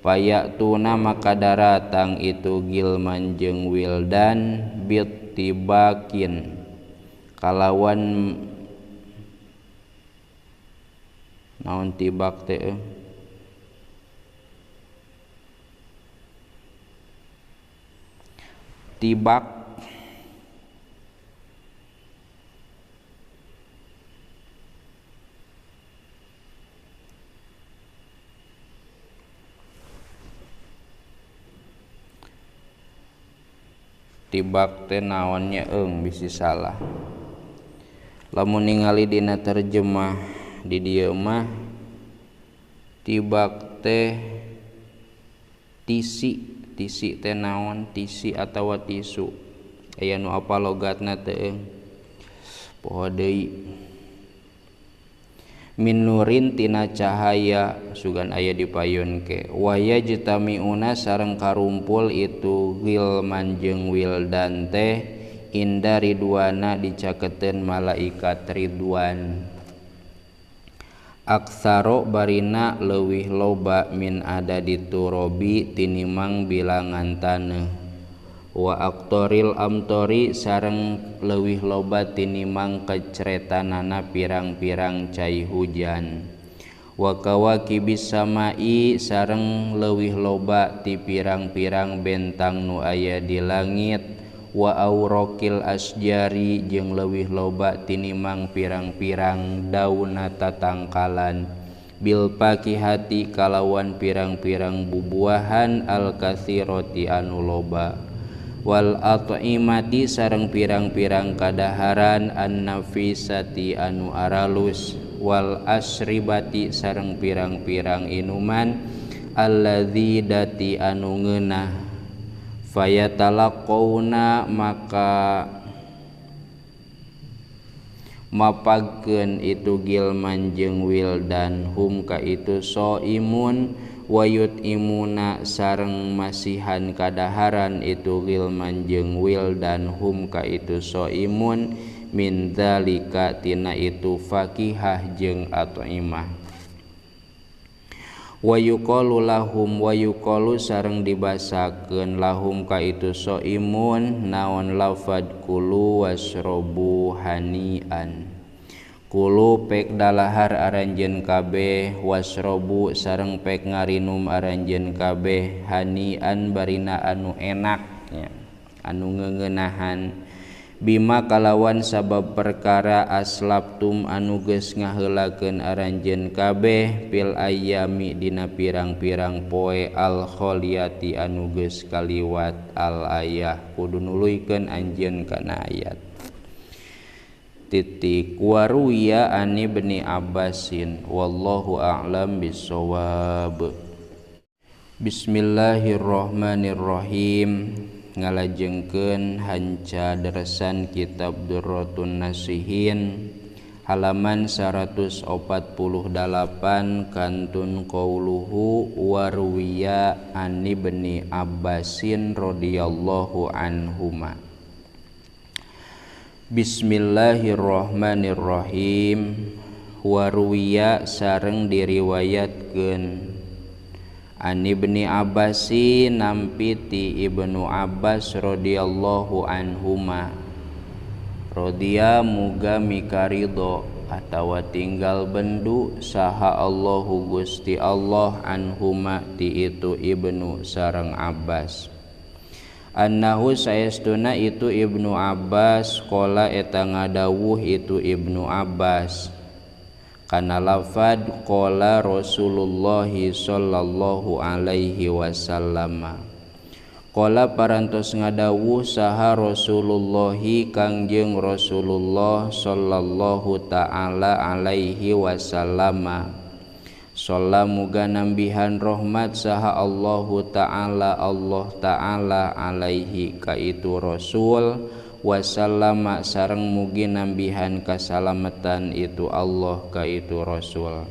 payatuna maka daratang itu gilman jeung wildan bittibakin kalawan naon tibak teh tibak tibak teh naonnya bisi salah lamun ningali dina terjemah di dieu mah tibak teh tisi teh naon tisi atawa tisu aya nu apa logatna teh poho deui min nurin tina cahaya sugan aya dipayunke waya jitamiuna sareng karumpul itu gilman jeung wildan teh inda ridwana dicaketeun malaikat ridwan aksaro barina leuwih loba min ada diturobi tinimang bilangan taneuh wa aktoril amtori sareng leuwih loba tinimang kecretanana pirang-pirang cai hujan wa kawakibis samai sareng leuwih loba ti pirang-pirang bentang nu aya di langit wa aurokil asjari jeung leuwih loba tinimang pirang-pirang dauna tatangkalan bil pakihati kalawan pirang-pirang bubuahan al katsirati anu loba wal at'imati sareng pirang-pirang kadaharan an nafisati anu aralus wal asribati sareng pirang-pirang inuman alladzidati anu ngeunah fayatalaqawna maka mapagkeun itu gilman jeung wildan hum ka itu shaimun wayut imuna sareng masihan kadaharan itu gilman jeung wildan hum ka itu shaimun min dzalika tina itu fakihah jeung at'imah wa yuqalu lahum wa yuqalu sareng dibasakeun lahum ka itu shaimun naon lafad kulu wasrobu hanian kulu pek dalahar aranjeun kabeh wasrobu sareng pek ngarinum aranjeun kabeh hanian barina anu enak ya, anu ngeuneunahan bima kalawan sabab perkara aslabtum anu geus ngaheulakeun aranjeun kabeh fil ayyami dina pirang-pirang poe al kholiyati anu geus kaliwat al ayah. Kudu nuluykeun anjeun kana ayat. Titik waruya ani Ibni Abbasin wallahu a'lam bissawab. Bismillahirrahmanirrahim. Ngalajengkeun hanca darasan kitab Durratun Nasihin halaman 148 kantun qauluhu warwiya an Ibni Abbasin radhiyallahu anhuma. Bismillahirrahmanirrahim. Warwiya sareng diriwayatkeun an Ibni Abbasin nampi ti Ibnu Abbas radhiyallahu anhuma. Radhiya muga mikaridho atawa tinggal bendu saha Allahu Gusti Allah anhuma ti itu Ibnu sareng Abbas. Annahu saestuna itu Ibnu Abbas qala eta ngadawuh itu Ibnu Abbas kana lafad qala Rasulullah sallallahu alaihi wasallam. Qala parantos ngadawuh saha Rasulullah kangjeng Rasulullah sallallahu taala alaihi wasallam. Shalla muga nambihan rahmat saha Allahu taala Allah taala alaihi ka itu Rasul wasallama sareng mugi nambihan kasalamatan itu Allah ka itu Rasul.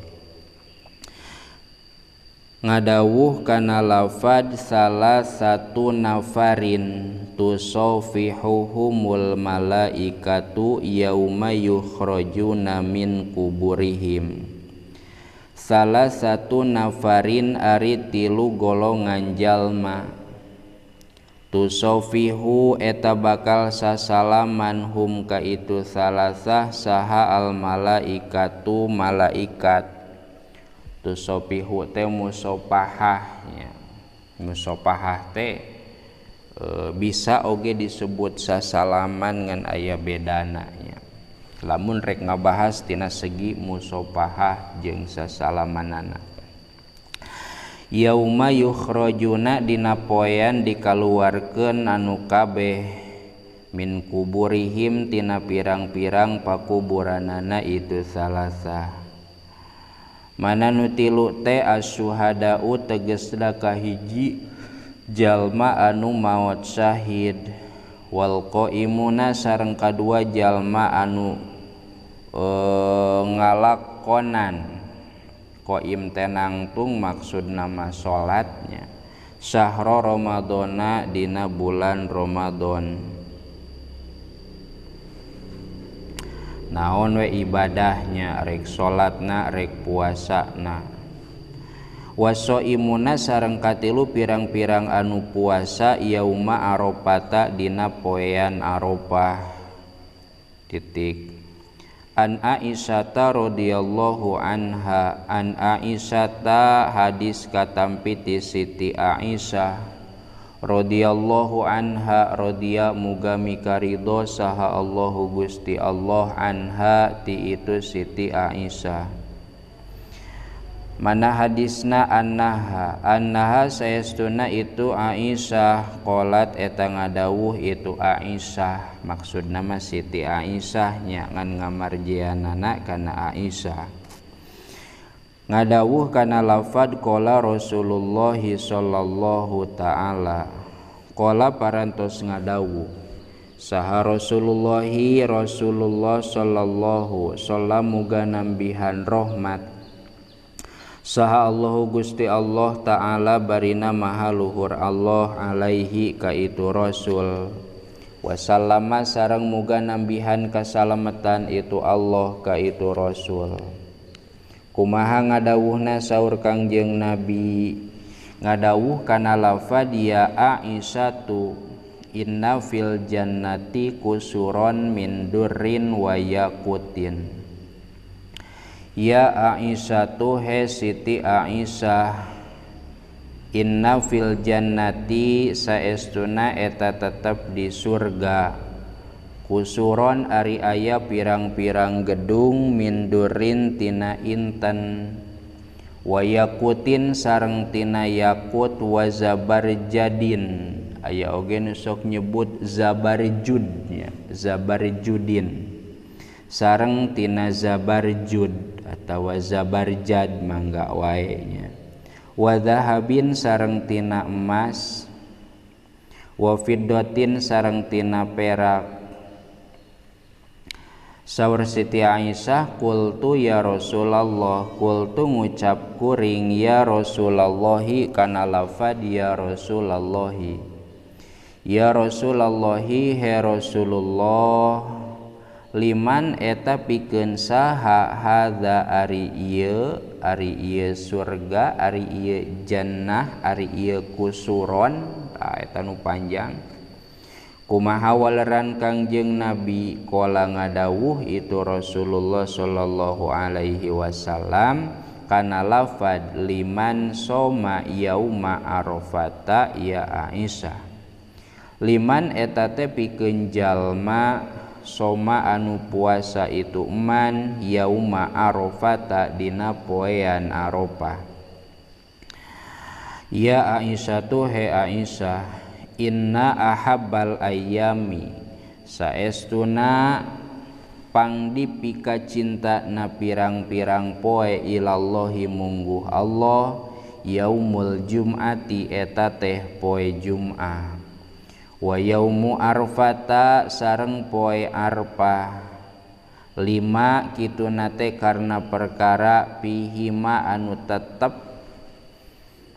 Ngadawuh kana lafad salah satu nafarin tusafihuhumul malaikatu yauma yukhrajuna min kuburihim. Salah satu nafarin ari tilu golongan jalma tusofihu eta bakal sasalaman hum ka itu salasah saha al malaikatu malaikat. Tusofihu teh musopahahnya. Musopahah teh bisa oge disebut sasalaman ngan aya bedana nya. Lamun rek ngabahas tina segi musopahah jeung sasalamanana. Yauma yukhrajuna dina poean dikaluarkeun anu kabeh min kuburihim tina pirang-pirang pakuburanana itu salasa. Mana nu tilu teh asyuhadau tegesna kahiji jalma anu maot syahid wal qaimuna sareng kadua jalma anu ngalakonan. Qaim teh nangtung maksud nama salatnya syahra ramadhana dina bulan Ramadan. Naon we ibadahnya rek salatna rek puasana. Wasoimuna sareng katilu pirang-pirang anu puasa yauma arafata dina poean Arafah. Titik. An Aisyata radhiyallahu anha. An Aisyata hadis katampi ti Siti Aisyah radhiyallahu anha radhiya muga mikaridho saha Allahu Gusti Allah anha ti itu Siti Aisyah. Mana hadisna annaha saestuna itu Aisyah qolat eta ngadawuh itu Aisyah maksudna mah Siti Aisyah nya ngan ngamarjianana kana Aisyah. Ngadawuh kana lafad qala Rasulullah sallallahu taala qala parantos ngadawuh saha Rasulullah sallallahu sallam muga nambihan rahmat saha Allahu Gusti Allah Ta'ala barina maha luhur Allah alaihi ka itu Rasul wasallama sareng muga nambihan kasalamatan itu Allah ka itu Rasul. Kumaha ngadawuhna saur Kangjeng Nabi ngadawuh kana lafad ya Aisyatu inna fil jannati kusuron min durrin wa yaqutin. Ya Aisyatu he Siti Aisyah inna fil jannati saestuna eta tetep di surga kusuron ari aya pirang-pirang gedung min durin tina inten wa yakutin sareng tina yakut wa zabarjadin aya oge nu sok nyebut zabarjudnya zabarjudin sareng tina zabarjud atawa zabarjad mangga wae nya wa dhahabin sareng tina emas wa fiddatin sareng tina perak. Saur Siti Aisyah, qultu ya Rasulullah, qultu ngucap kuring ya Rasulullahi kana lafad ya Rasulullahi. Ya Rasulullahi he Rasulullah, liman eta pikeun saha hadza ari ieu surga, ari ieu jannah, ari ieu kusuron, eta nu panjang. Kumaha waleran Kangjeng Nabi qala ngadawuh itu Rasulullah sallallahu alaihi wasallam kana lafad liman soma yauma arafata ya Aisyah. Liman eta teh pikeun jalma soma anu puasa itu man yauma arafata dina poean Arafah. Ya Aisyah tu he Aisyah, inna ahabbal ayyami saestuna pangdipika cinta na pirang-pirang poe ilallahi mungguh Allah yaumul jum'ati eta teh poe Jum'ah wa yaumu arfata sareng poe Arfah lima kituna teh karna perkara pihima anu tetep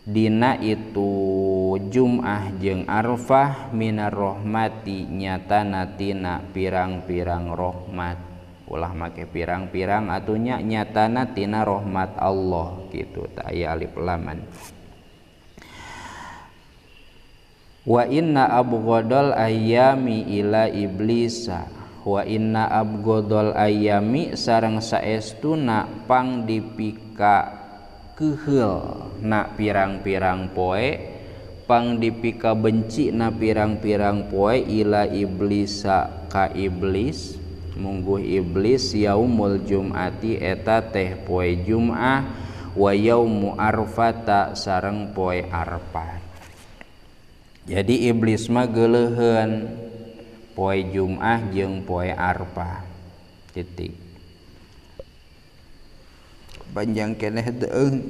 dina itu Jum'ah jeung Arfah minar rahmati nyatana tina pirang-pirang rahmat ulah make pirang-pirang atunya nyatana tina rahmat Allah gitu ta aya alif laman. Wa inna abghadal ayyami ila iblisa wa inna abghadal ayyami sareng saestuna pangdipika keheul na pirang-pirang poe pangdipika benci na pirang-pirang poe ila iblisa ka iblis mungguh iblis yaumul jum'ati eta teh poe Jum'ah wa yaumu arfata sareng poe Arfah. Jadi iblis mah geuleuheun poe Jum'ah jeung poe Arfah titik panjang keneh deung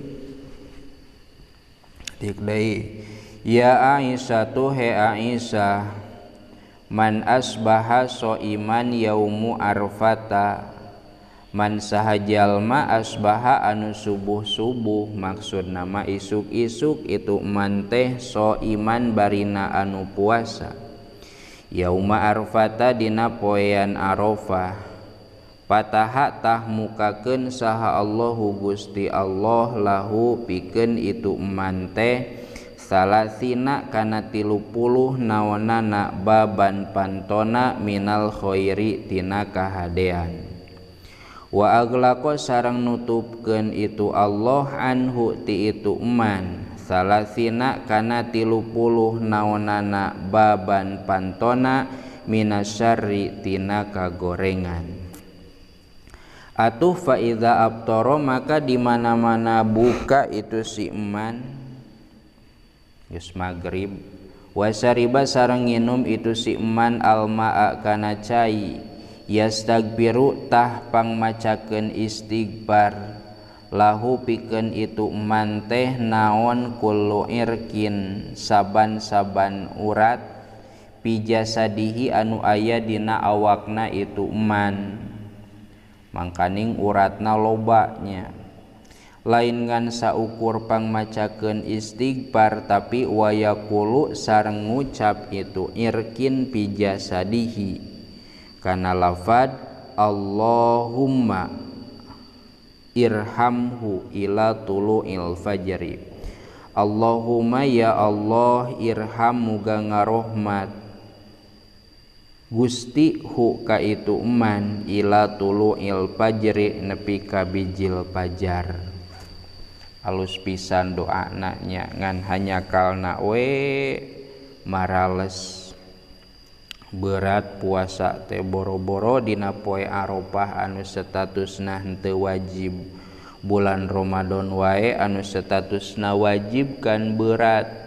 dik deui ya Aisyah tu he Aisyah man asbaha shaiman yaumu arfata man saha jalma asbaha anu subuh-subuh maksud nama isuk-isuk itu man teh shaiman barina anu puasa yauma arfata dina poean Arafah pataha tah mukakeun saha Allahu Gusti Allah lahu pikeun itu eman teh salasina kana 30 naonana baban pantona minal khairi tina kahadean wa aglaqa sareng nutupkeun itu Allah anhu ti itu eman salasina kana 30 naonana baban pantona minasyarri tina kagorengan. Atuh fa idza abtara maka di mana-mana buka itu si eman geus magrib wa sariba sareng nginum itu si eman almaa kana cai yastagbiru tah pangmacakeun istighfar lahu pikeun itu eman teh naon kullu irkin saban-saban urat pijasadihi anu aya dina awakna itu eman mangkaning uratna lobanya lain ngan saukur pangmacakeun istighfar tapi wayaqulu sareng ngucap itu irkin pijasadihi kana lafad Allahumma irhamhu ila tulu'il fajri Allahumma ya Allah irham muga ngarohmat Gusti hu ka itu eman ila tulu'il fajri nepi ka bijil pajar. Alus pisan doana nya ngan hanya kalna we marales berat puasa teh boro-boro dina poe Arafah anu statusna henteu wajib, bulan Ramadan wae anu statusna wajib kan berat.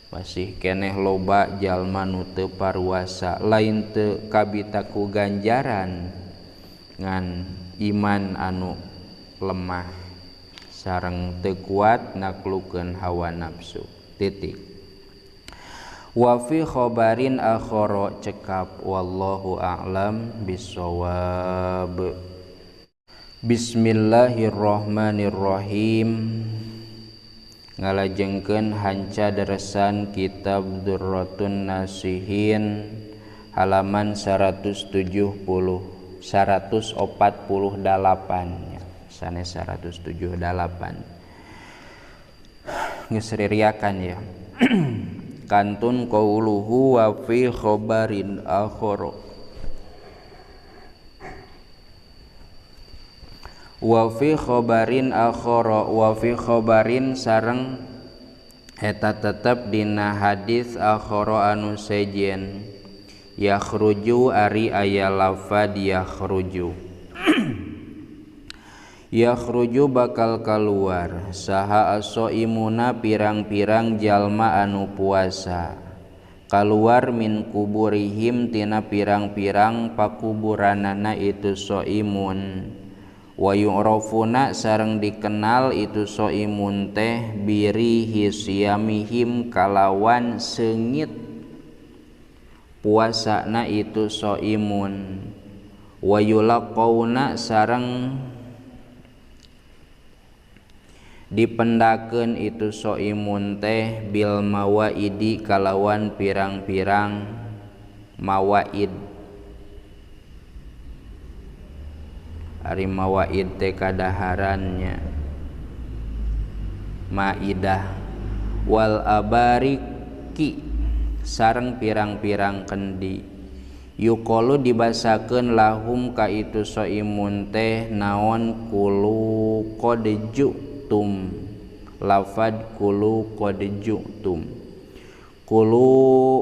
Masih keneh loba jalma nu teu paruasa, lain teu kabita ku ganjaran ngan iman anu lemah sareng teu kuat naklukkeun hawa nafsu. Titik. Wa fi khabarin akhara cekap wallahu a'lam bissawab. Bismillahirrahmanirrahim. Ngalajengkeun hanca deresan kitab Durratun Nasihin halaman 148 nya sanes 178 geus ririakan ya. Kantun qauluhu wa fi khabarin akhara wa fi khabarin akhara wa fi khabarin sareng eta tetep dina hadis akhara anu sejen yakhruju ari aya lafad yakhruju yakhruju bakal kaluar saha asoimuna pirang-pirang jalma anu puasa kaluar min kuburihim tina pirang-pirang pakuburanana itu soimun wa yu'rafuna sareng dikenal itu soimun teh birihi siyamihim kalawan seungit puasana itu soimun wa yulaqauna sareng dipendakeun itu soimun teh bil mawaidi kalawan pirang-pirang mawaid. Ari mawaid teh kadaharannya maidah wal abariki sareng pirang-pirang kendi yuqalu dibasakeun lahum ka itu soimun teh naon kulu qad ju'tum lafad kulu qad ju'tum kulu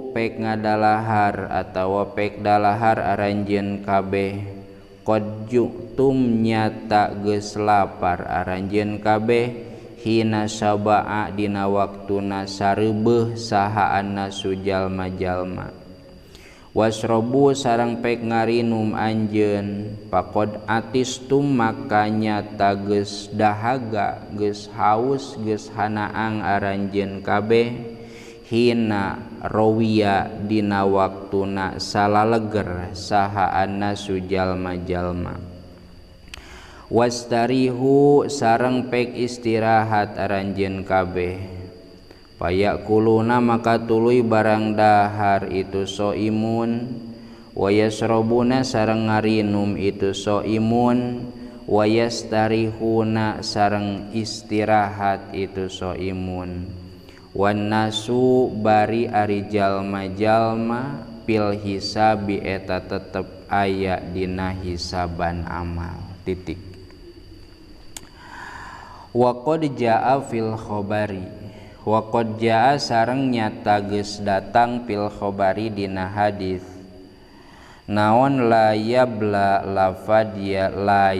pek ngadalahar atawa pek dalahar aranjeun kabeh qad ju'tum nyata geus lapar aranjeun kabeh hina saba'a dina waktuna sareubeeh sahaan nasu jalma-jalma wasrobu sareng pek ngarinum anjeun faqad atistum maka nyata geus dahaga geus haus geus hanaang aranjeun kabeh hina rawiya dina waktuna salaleger sahaan nasu jalma-jalma wastarihu sareng pek istirahat aranjeun kabeh payakuluna maka tuluy barang dahar itu soimun wa yasrabuna sareng ngarinum itu soimun wa yastarihuna sareng istirahat itu soimun wan nasu bari ari jalma-jalma pil hisabi eta tetep aya dina hisaban amal. Titik. Wa qad jaa fil khabari wa qad jaa sareng nyata geus datang fil khabari dina hadis naon la yabla lafad ya la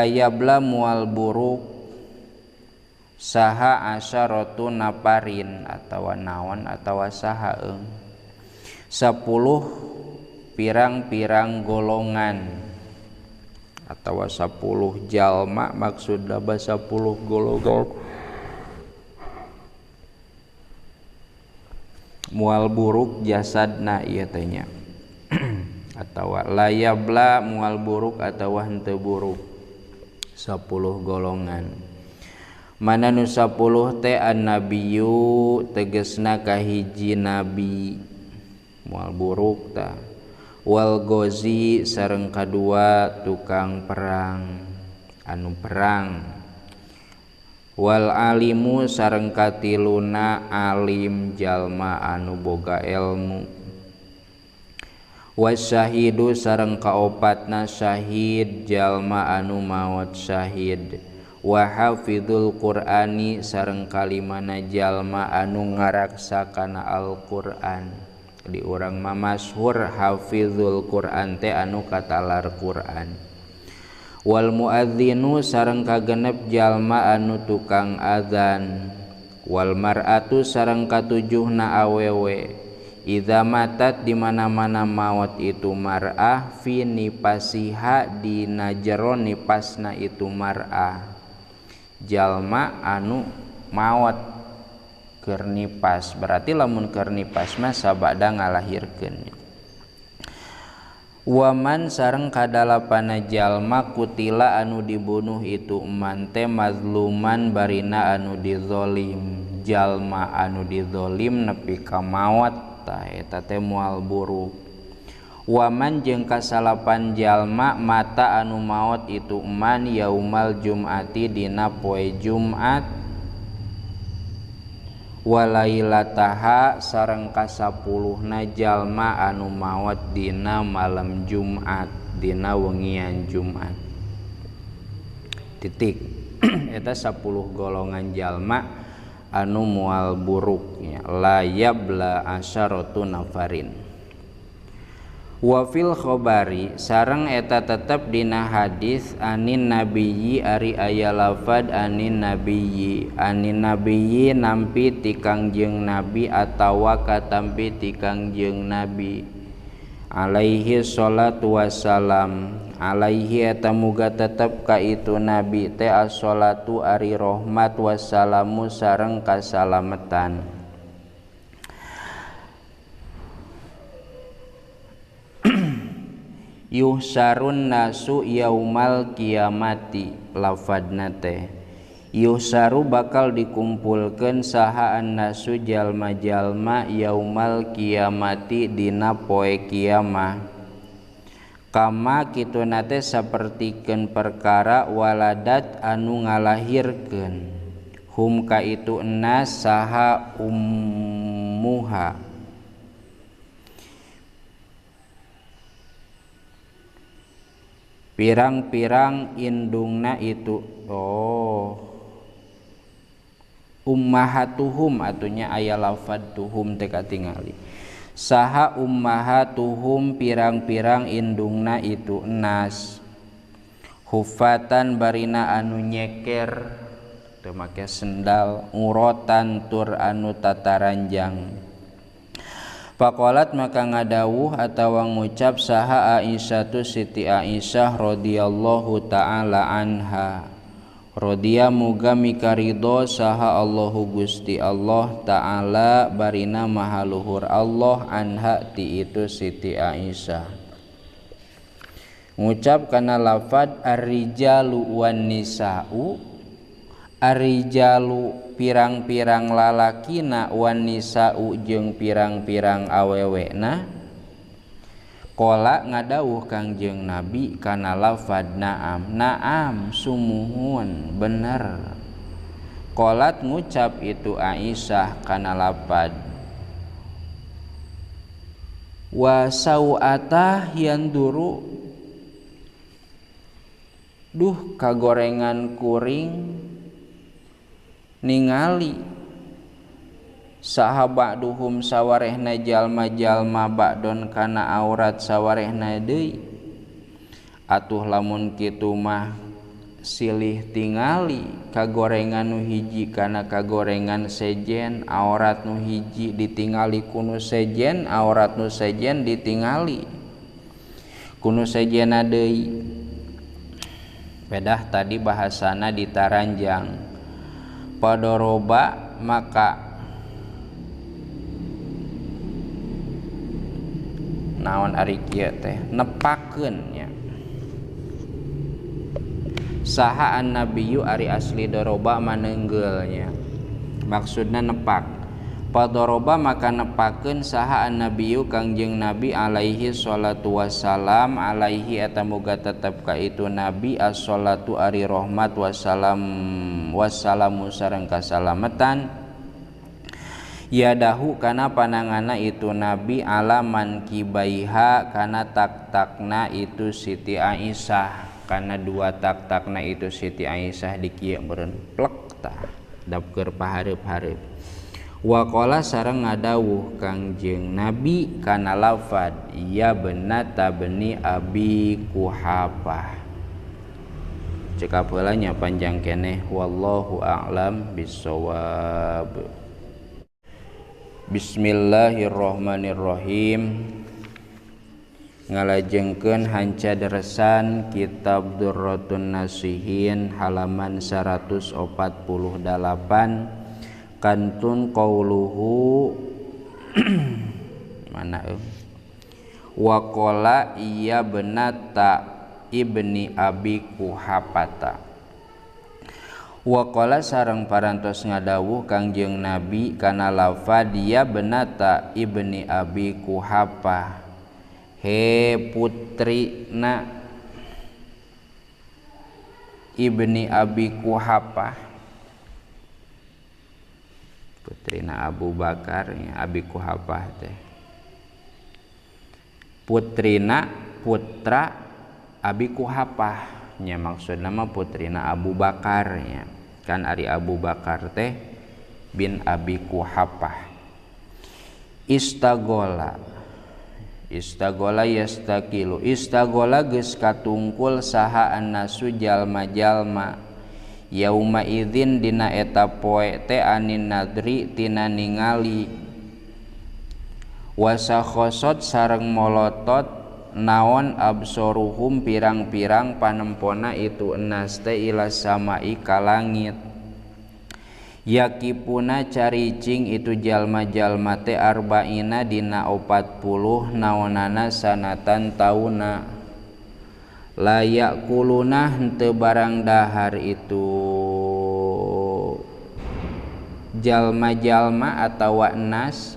yabla mual buruk saha asyaratu naparin atawa naon atawa saha 10 pirang-pirang golongan atawa 10 jalma maksudna 10 golongan mual buruk jasadna ieu teh nya atawa layabla mual buruk atawa henteu buruk 10 golongan. Mana nu 10 teh annabiyyu tegesna kahiji nabi moal buruk tah wal gozi sareng kadua tukang perang anu perang wal alimu sareng katiluna alim jalma anu boga ilmu wasyahidu sareng kaopatna syahid jalma anu maot syahid wa hafizul qur'ani sareng kalimana jalma anu ngaraksakana Al-Qur'an di urang mah masyhur hafizul Quran teh anu katalar Quran. Wal muadzinu sareng kagenep jalma anu tukang adzan. Wal mar'atu sareng katujuhna awewe idza matat di mana-mana maut itu mar'ah fi nipasiha dina jero nipasna itu mar'ah. Jalma anu maut keur nipas berarti lamun keur nipas mah sabada ngalahirkeun. Waman sareng kadalapana jalma kutila anu dibunuh itu eman teh mazluman barina anu dizolim. Jalma anu dizolim nepi ka maot tah eta teh moal buruk. Waman jeung kasalapan jalma mata anu maot itu eman yaumal jum'ati dina poe Jumat walailataha sareng kasapuluhna jalma anu maot dina malam Jumat dina wengian Jumat. Titik. Eta 10 golongan jalma anu moal buruk nya la yabla asyaratu nafarin. Wa fil khobari sareng eta tetep dina hadis anin nabiyyi ari aya lafad anin nabiyyi nampi ti Kangjeng Nabi atawa katampi ti Kangjeng Nabi alaihi sholatu wassalam. Alaihi eta muga tetep ka itu Nabi teh as-sholatu ari rahmat wassalamu sareng kasalametan. Yuhsarun nasu yaumal kiamati lafadna teh yuhsaru bakal dikumpulkeun saha an-nasu jalma-jalma yaumal kiamati dina poe kiamah kama kituna teh sapertikeun perkara waladat anu ngalahirkeun hum ka itu nas saha ummuha pirang-pirang indungna itu ummahatuhum atunya aya lafad tuhum teh katingali saha ummahatuhum pirang-pirang indungna itu nas hufatan barina anu nyeker teu make sendal urotan tur anu tataranjang. Faqalat maka ngadawuh atawa ngucap saha Aisyah tu Siti Aisyah radhiyallahu taala anha radhiya muga mikaridho saha Allahu Gusti Allah taala barina maha luhur Allah anha ti itu Siti Aisyah ngucap kana lafad ar-rijalu wan nisa'u ar-rijalu pirang-pirang lalakina wan nisa'u jeung pirang-pirang awewena qala ngadawuh Kangjeng Nabi kana lafad naam sumuhun bener qalat ngucap itu Aisyah kana lafad wa sau'atah yanduru duh kagorengan kuring ningali sahabat duhum sawarehna jalma-jalma ba'don kana aurat sawarehna deui atuh lamun kitu mah silih tingali kagorengan nu hiji kana kagorengan sejen aurat nu hiji ditingali kunu sejen aurat nu sejen ditingali kunu sejena deui pedah tadi bahasana ditaranjang padoroba maka naon ari kieu teh nepakeun nya saha an-nabiyyu ari asli doroba maneunggeulnya maksudna nepak padoroba maka nepakeun saha an-nabiyyu Kangjeng Nabi alaihi sholatu wassalam alaihi eta muga tetep ka itu Nabi as-sholatu ari rahmat wassalamu sareng kasalametan yadahu kana panangana itu Nabi alaman kibaiha kana tak-takna itu Siti Aisyah kana dua tak-takna itu Siti Aisyah di kieu meureun plek tah dapkeur pahareup-hareup Wa qala sareng ngadawuh Kangjeng Nabi kana lafad ya benata bani Abi Kuhafah. Cek apeulanya panjang keneh wallahu a'lam bissawab. Bismillahirrahmanirrahim. Ngalajengkeun hanca deresan kitab Durratun Nasihin halaman 148 kantun qauluhu mana wa qala iya benata ibni Abi Kuhafata. Wa qala sareng parantos ngadawuh Kangjeng Nabi kana lafad ya benata ibni Abi Kuhafah, he putrina ibni Abi Kuhafah, putrina Abu Bakar ya, Abi Kuhafah teh putrina putra Abi Kuhafah nya, maksudna mah putrina Abu Bakar nya, kan ari Abu Bakar teh bin Abi Kuhafah. Istagola yastakilu, istagola geus katungkul saha annasu jalma-jalma yauma idzin dina eta poe teh anin nadri tina ningali, wasakhosot sareng molotot naon absoruhum pirang-pirang panempona itu enas teh ila samai ka langit, yakipuna caricing itu jalma-jalma teh arba'ina dina 40 naonana sanatan tauna, layak kuluna henteu barang dahar itu jalma-jalma atawa enas,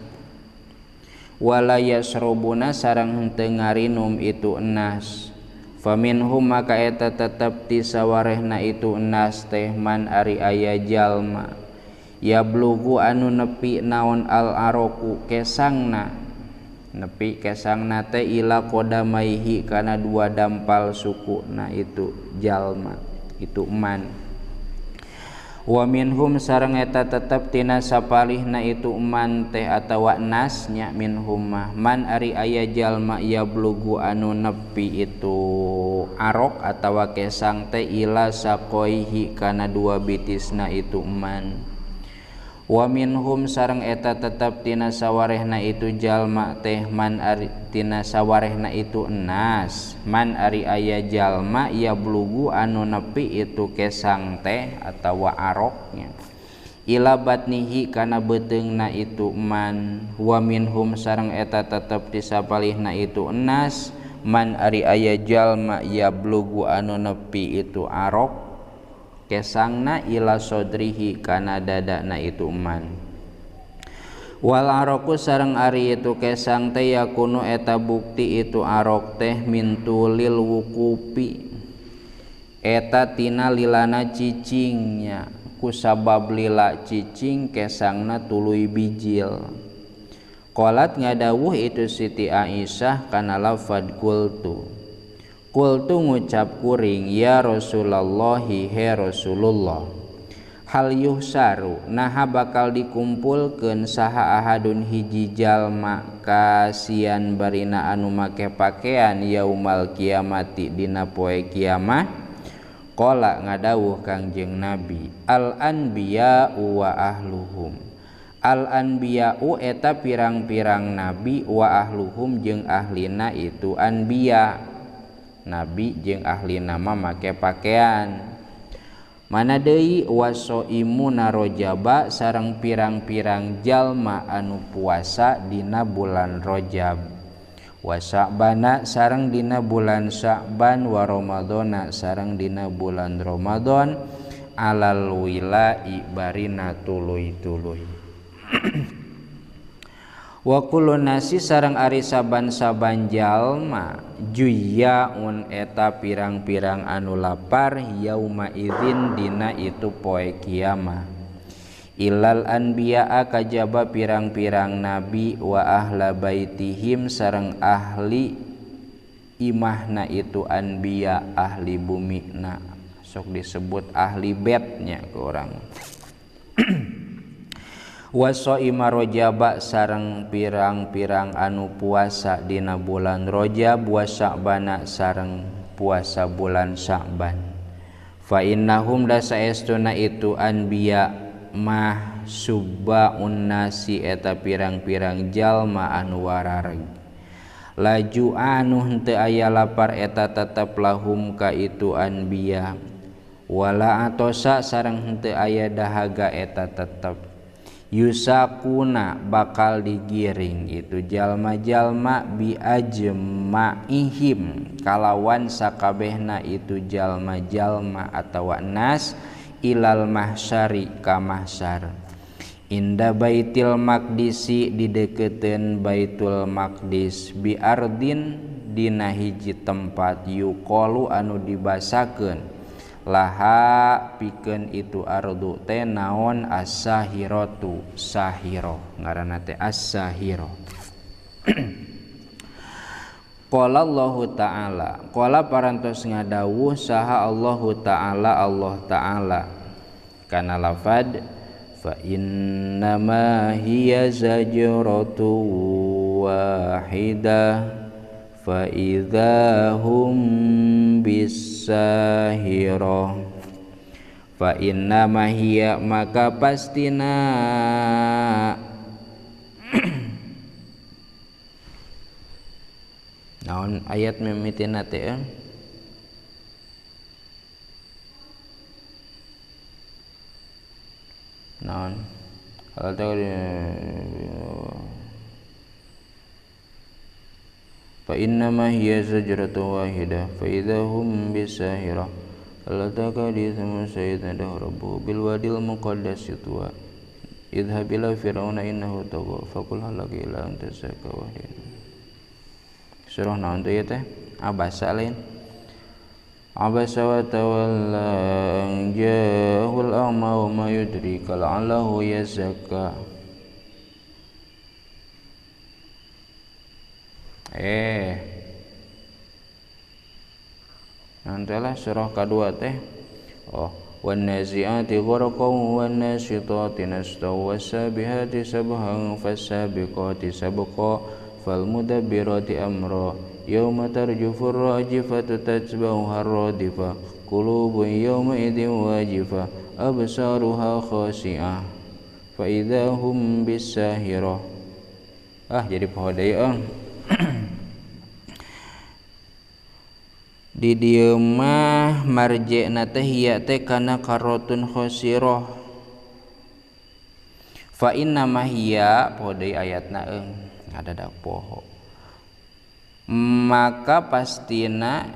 wala yasrobuna sareng henteu ngarinum itu enas, faminhum maka eta tetep ti sawarehna itu enas teh man ari aya jalma yablugu anu nepi naon al aroku kesangna, nepi kesangna teh ila qodamaihi kana dua dampal sukuna itu jalma itu man, wa minhum sareng eta tetep tina sapalihna itu man teh atawa nasnya minhum man ari aya jalma yablugu anu nepi itu arok atawa kesang teh ila saqoihi kana dua bitisna itu man, wa minhum sareng eta tetep tina sawarehna itu jalma teh man ari tina sawarehna itu enas man ari aya jalma yablugu anu nepi itu kesang teh atawa aroknya ila batnihi kana beuteungna itu man, wa minhum sareng eta tetep ti sapalihna itu enas man ari aya jalma yablugu anu nepi itu arok kesangna ila sodrihi kana dadana itu man, wal aroku sareng ari itu kesang teh yakunu eta bukti itu arok teh mintulil wukupi eta tina lilana cicingnya, kusabab lila cicing kesangna tuluy bijil. Qalat ngadawuh itu Siti Aisyah kana lafad Qultu ngucap kuring ya Rasulullah he Rasulullah, hal yuhsaru naha bakal dikumpulkeun saha ahadun hiji jalma kasian barina anu make pakaian yaumal kiamati dina poe kiamah. Qala ngadawuh Kangjeng Nabi al anbiya'u wa ahluhum, al anbiya'u eta pirang-pirang nabi wa ahluhum jeung ahlina itu anbiya, nabi jeung ahlina mah make pakaian. Mana deui wasoimuna rojaba sareng pirang-pirang jalma anu puasa dina bulan Rajab, wa Sya'bana sareng dina bulan Sya'ban, wa Ramadana sareng dina bulan Ramadan, alal wilai barina tuluy-tuluy. Wa kullu nasi sareng ari saban-saban jalma juyaun eta pirang-pirang anu lapar yauma idzin dina itu poe kiamah, ilal anbiya'a kajaba pirang-pirang nabi wa ahla baitihim sareng ahli imahna itu anbiya ahli bumina, sok disebut ahli betnya ke orang. Wasoima rojaba sareng pirang-pirang anu puasa dina bulan Rajab wa Sya'bana sareng puasa bulan Sya'ban. Fa innahum da saestuna itu anbiya mah subbaun nasi eta pirang-pirang jalma anu warareg. Laju anu henteu aya lapar eta tetep lahum ka itu anbiya. Wala atosa sareng henteu aya dahaga eta tetep. Yusakuna bakal digiring itu jalma-jalma bi ajma'ihim kalawan sakabehna itu jalma-jalma atawa nas ilal mahsyari ka mahsyar. Inda baitil maqdisi dideukeuteun baitul maqdis bi ardin dina hiji tempat yuqalu anu dibasakeun laha pikeun itu ardu teh naon as-sahiratu sahiro ngaranna teh as-sahiro. Qala Allahu ta'ala qala parantos ngadawuh saha Allahu ta'ala Allah ta'ala kana lafad fa innama hiya zajratu wahidah fa idzahum bisahirah. Fa innama hiya maka pastina naon ayat mimitina teh naon hal teh fa innama hiya zajratun wahidah fa idzahum bisahirah alataka di sama sayyidina rabbuhu bil wadil muqaddas tuwa idhab ila fir'auna innahu tagha faqul halaka ila anta saka wahid. Surah naon teh teh abasa lain abasa wa tawalla an ja'ahul a'ma wa ma yudrika la'allahu yazakka. Nantilah surah kedua teh wan nazi'ati gharqan wan nasyitati nashta wasabihati sabhan fasabiqati sabqa fal mudabbirati amra yauma tarjufur rajifatu tatba'uha radifa qulubun yauma idzin wajifa absaruha khashi'ah fa idzahum bisahirah. Jadi pohodai di dieu mah marjena teh hiya teh kana karotun khosirah. Fa inna ma hiya pohodai ayatna ngadadak poho maka pastina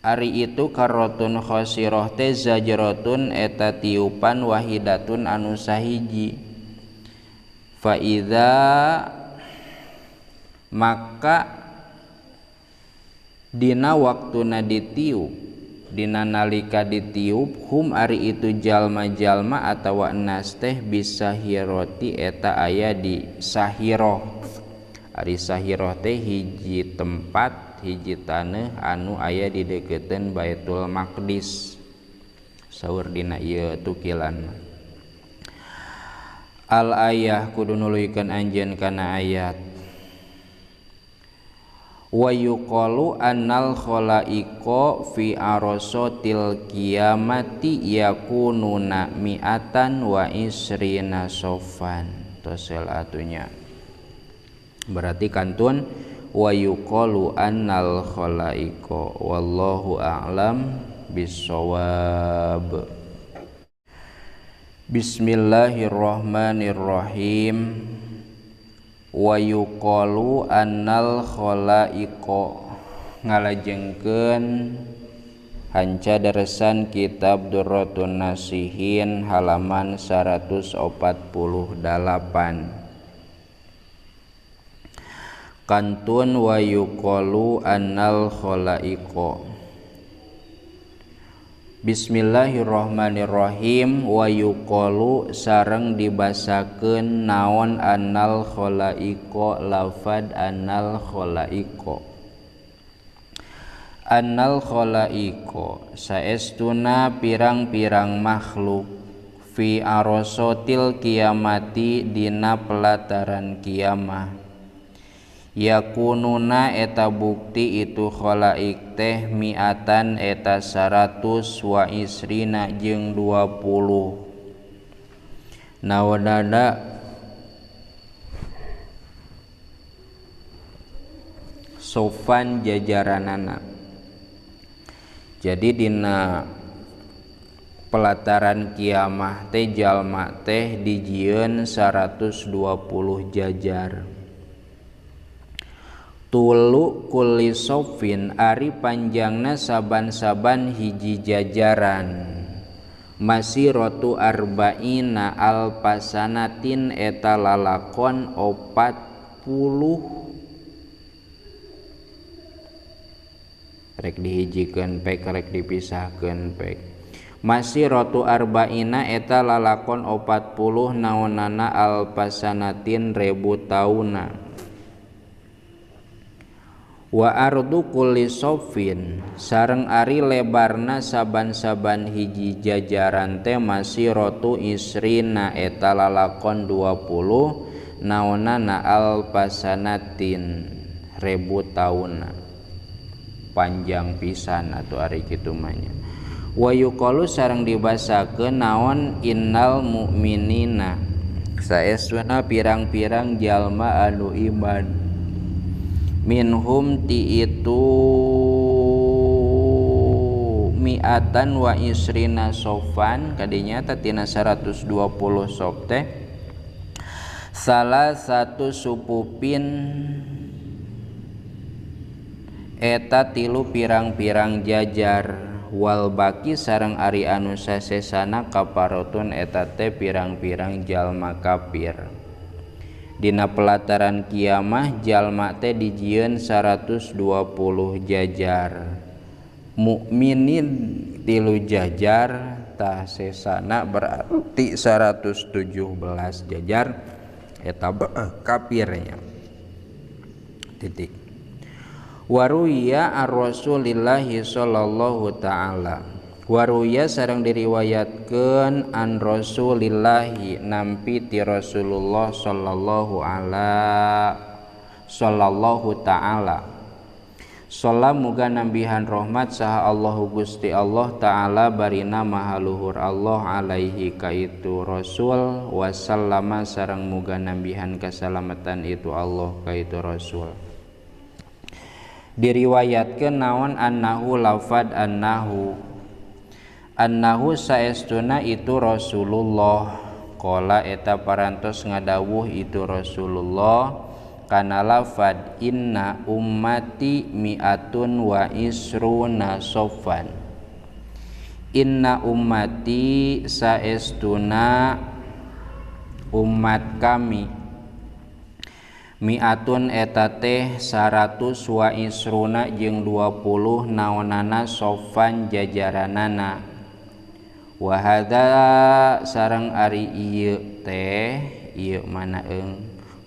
ari itu karotun khosirah teh zajratun eta tiupan wahidatun anu sahiji. Fa idza maka dina waktuna ditiup dina nalika ditiup hum ari itu jalma-jalma atawa nas teh bisahiroti eta aya di sahiroh. Ari sahiroh teh hiji tempat hiji taneuh anu aya di deukeuteun Baitul Maqdis saur dina ieu tukilan. Al ayah kudu nuluykeun anjeun kana ayat wa yuqalu annal khalaiqa fi arasatil qiyamati yakununa mi'atan wa isrina sofan tosel atunya berarti kantun wa yuqalu annal khalaiqa wallahu a'lam bissawab. Bismillahirrahmanirrahim. Wa yuqalu annal khalaiqa ngalajengkeun hanca daresan kitab Durratun Nasihin halaman 148. Kantun wa yuqalu annal khalaiqa. Bismillahirrahmanirrahim. Wa yuqalu sareng dibasakeun naon annal khalaiqa lafad annal khalaiqa. Annal khalaiqa saestuna pirang-pirang makhluk fi arosotil kiamati dina pelataran kiamah yakununa eta bukti itu khalaik teh miatan eta 100 wa isrina jeung 20 nawadada sofan jajaranana. Jadi dina pelataran kiamah teh jalma teh dijieun 120 jajar. Tulu kulli sofin ari panjangna saban-saban hiji jajaran masiratu arba'ina alpasanatin eta lalakon 40 rek dihijikeun pek rek dipisahkeun pek masiratu arba'ina eta lalakon 40 naonana alpasanatin 1000 tauna wa ardu kulli sofin sareng ari lebarna saban-saban hiji jajaran teh masiratu isrina eta lalakon 20 naonana alpasanatin 1000 tauna panjang pisan atuh ari kitu mah nya. Wa yuqalu sareng dibasakeun naon innal mu'minina saestuna pirang-pirang jalma anu iman minhum ti itu mi'atan wa isrina sofan kadinya tina 120 sof teh salah satu supupin eta tilu pirang-pirang jajar wal baki sareng ari anu sasesana kaparotun eta teh pirang-pirang jalma kafir. Dina pelataran kiamah jalma teh dijieun 120 jajar. Mukminin tilu jajar tah sesana berarti 117 jajar eta kafirnya. Titik. Waruya ar-Rasulillahi sallallahu ta'ala waruya sareng diriwayatkeun an Rasulillahi nampi ti Rasulullah sallallahu ta'ala shalla muga nambihan rahmat saha Allahu Gusti Allah ta'ala barina maha luhur Allah alaihi ka itu Rasul wasallama sareng muga nambihan kasalamatan itu Allah ka itu Rasul. Diriwayatkeun naon annahu lafad annahu saestuna itu Rasulullah qala eta parantos ngadawuh itu Rasulullah kana lafad inna ummati mi'atun wa isruna sofan inna ummati saestuna umat kami mi'atun eta teh 100 wa isruna jeung 20 naonana sofan jajaranana wa hadza sareng ari ieu teh ieu manaeung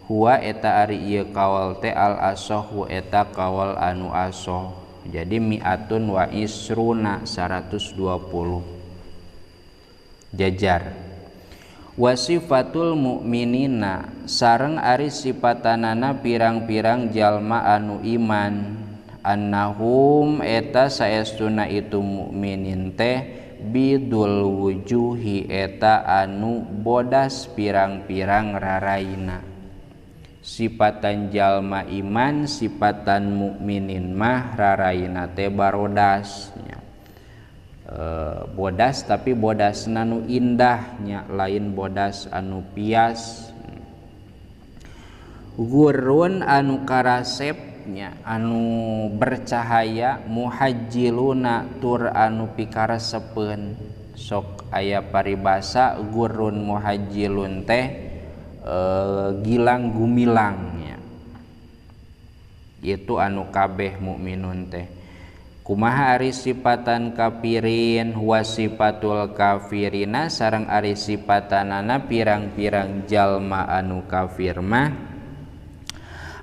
huwa eta ari ieu kawal teh al asohu eta kawal anu asoh. Jadi mi'atun wa isruna 120 jajar. Wasifatul mu'minina sareng ari sipatanana pirang-pirang jalma anu iman annahum eta saestuna itu mukminin teh bidul wujuhi eta anu bodas pirang-pirang raraina. Sipatan jalma iman sipatan mukminin mah raraina teh barodas bodas tapi bodas anu indahnya lain bodas anu pias. Gurun anu karasepnya anu bercahaya muhajjiluna tur anu pikaresepeun sok aya paribasa gurun muhajjilun teh gilang gumilangnya itu anu kabeh mukminun teh. Kumaha ari sipatan kafirin wasifatul kafirina sareng ari sipatanana pirang-pirang jalma anu kafir mah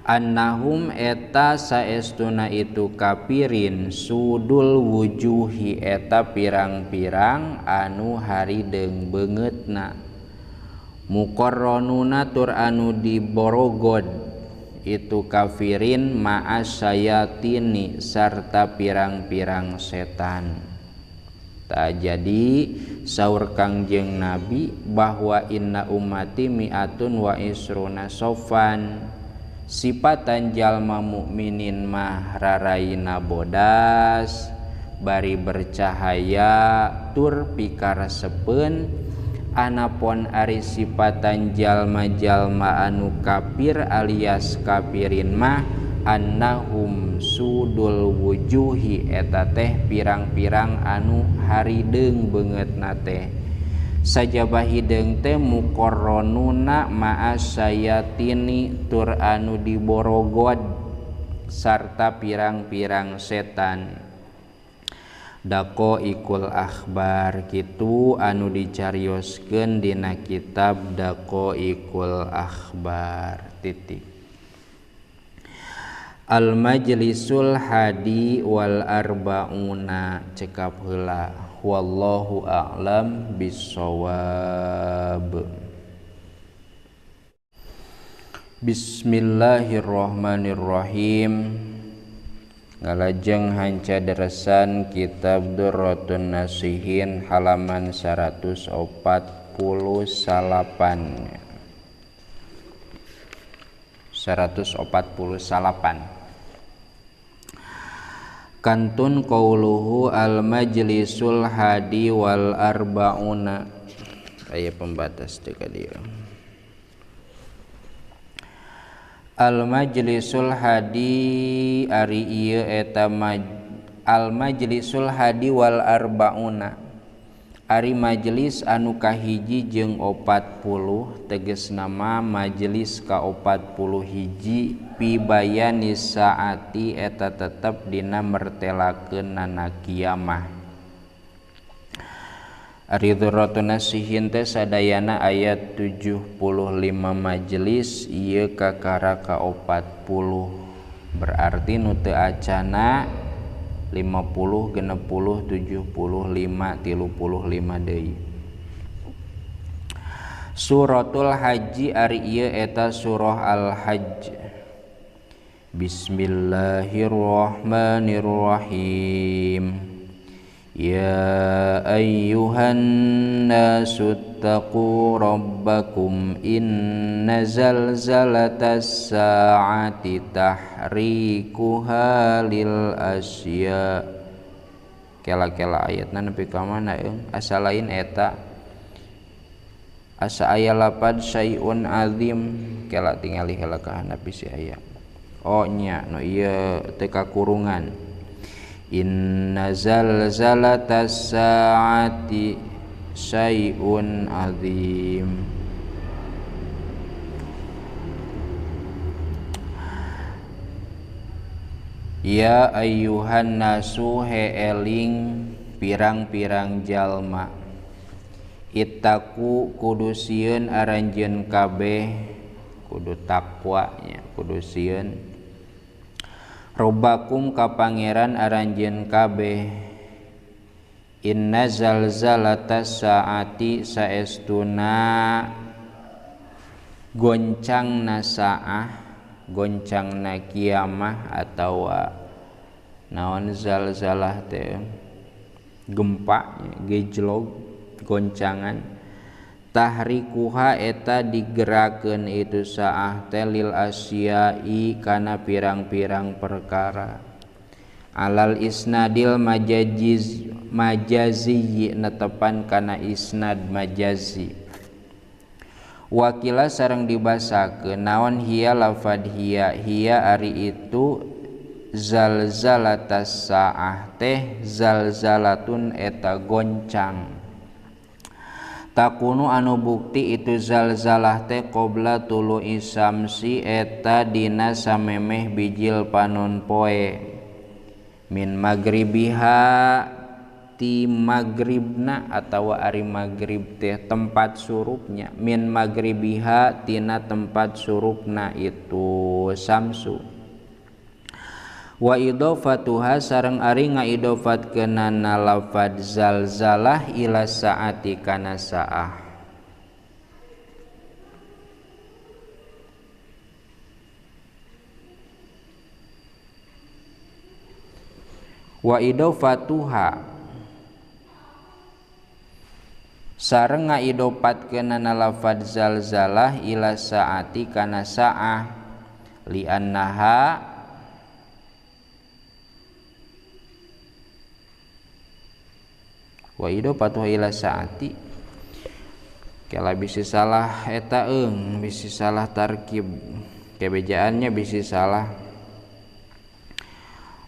annahum eta saestuna itu kafirin sudul wujuhi eta pirang-pirang anu harideng beungeutna muqarronuna tur anu diborogod itu kafirin ma'as sayatini sarta pirang-pirang setan. Tak jadi saur Kangjeng Nabi bahwa inna ummati mi'atun wa isruna sofan sipatan jalma mukminin mah raraina bodas bari bercahaya tur pikaresepeun anapun ari sipatan jalma-jalma anu kafir alias kafirin mah annahum sudul wujuhi eta teh pirang-pirang anu harideng beungeutna teh sajabah hideung teh muqarronuna ma'as sayatini tur anu diborogod sarta pirang-pirang setan dako ikul akhbar kitu anu dicarioskeun dina kitab dako ikul akhbar titik. Al majlisul hadi wal arbauna cekap heula wallahu a'lam bissawab. Bismillahirrahmanirrahim. Ngalajeng hanca deresan kitab Durratun Nasihin halaman 148. Kantun qauluhu al majlisul hadi wal arbauna aya pembatas teh ka dieu. Al majlisul hadi ari ieu eta al majlisul hadi wal arbauna ari majelis anu kahiji jeung 40 teges nama majelis ka 40 hiji pibayani saati eta tetep dina mertelakeunana kiamah. Ari Durratun Nasihin teh sadayana ayat 75 majelis ieu kakara ka 40 berarti nu teu acana 50, 60, 75, 35 deui. Suratul Haji ari ieu eta surah Al-Hajj. Bismillahirrahmanirrahim. Ya ayyuhan nasu taqu rabbakum inna zalzalatas sa'ati tahrikuha lil asya. Kela-kela ayatna nepi ka mana asa lain eta asa aya lapad syai'un azim kela tingali heula ka hanapi si aya oh nya no ieu teu kakurungan. Inna zalzalatas sa'ati syai'un azim. Ya ayyuhan nasu he eling pirang-pirang jalma ittaku kudu sieun aranjeun kabeh kudu takwa nya kudu sieun robbakum ka pangeran aranjeun kabeh inna zalzalatas saati saestuna goncangna saah goncangna kiamah atawa naon zalzalah teh gempa gejlog goncangan tahrikuha eta digerakeun itu saah teh lil asyai kana pirang-pirang perkara alal isnadil majazi netepan kana isnad majazi wakila sareng dibasakeun naon hiya lafad hiya ari itu zalzalatas saah teh zalzalatun eta goncang takunu anu bukti itu zalzalah teh qabla tulu isamsi eta dina samemeh bijil panon poe min magribiha ti magribna atawa ari magrib teh tempat surupnya min magribiha tina tempat surupna itu samsu. Wa idofatuha sareng ari ngaidofatkeunana lafad zalzalah ila saati kana saah. Wa idofatuha sareng ngaidopatkeunana lafad zalzalah ila saati kana saah li annaha wa idopatuha ila saati kala bisi salah eta bisi salah tarkib kebejaannya bisi salah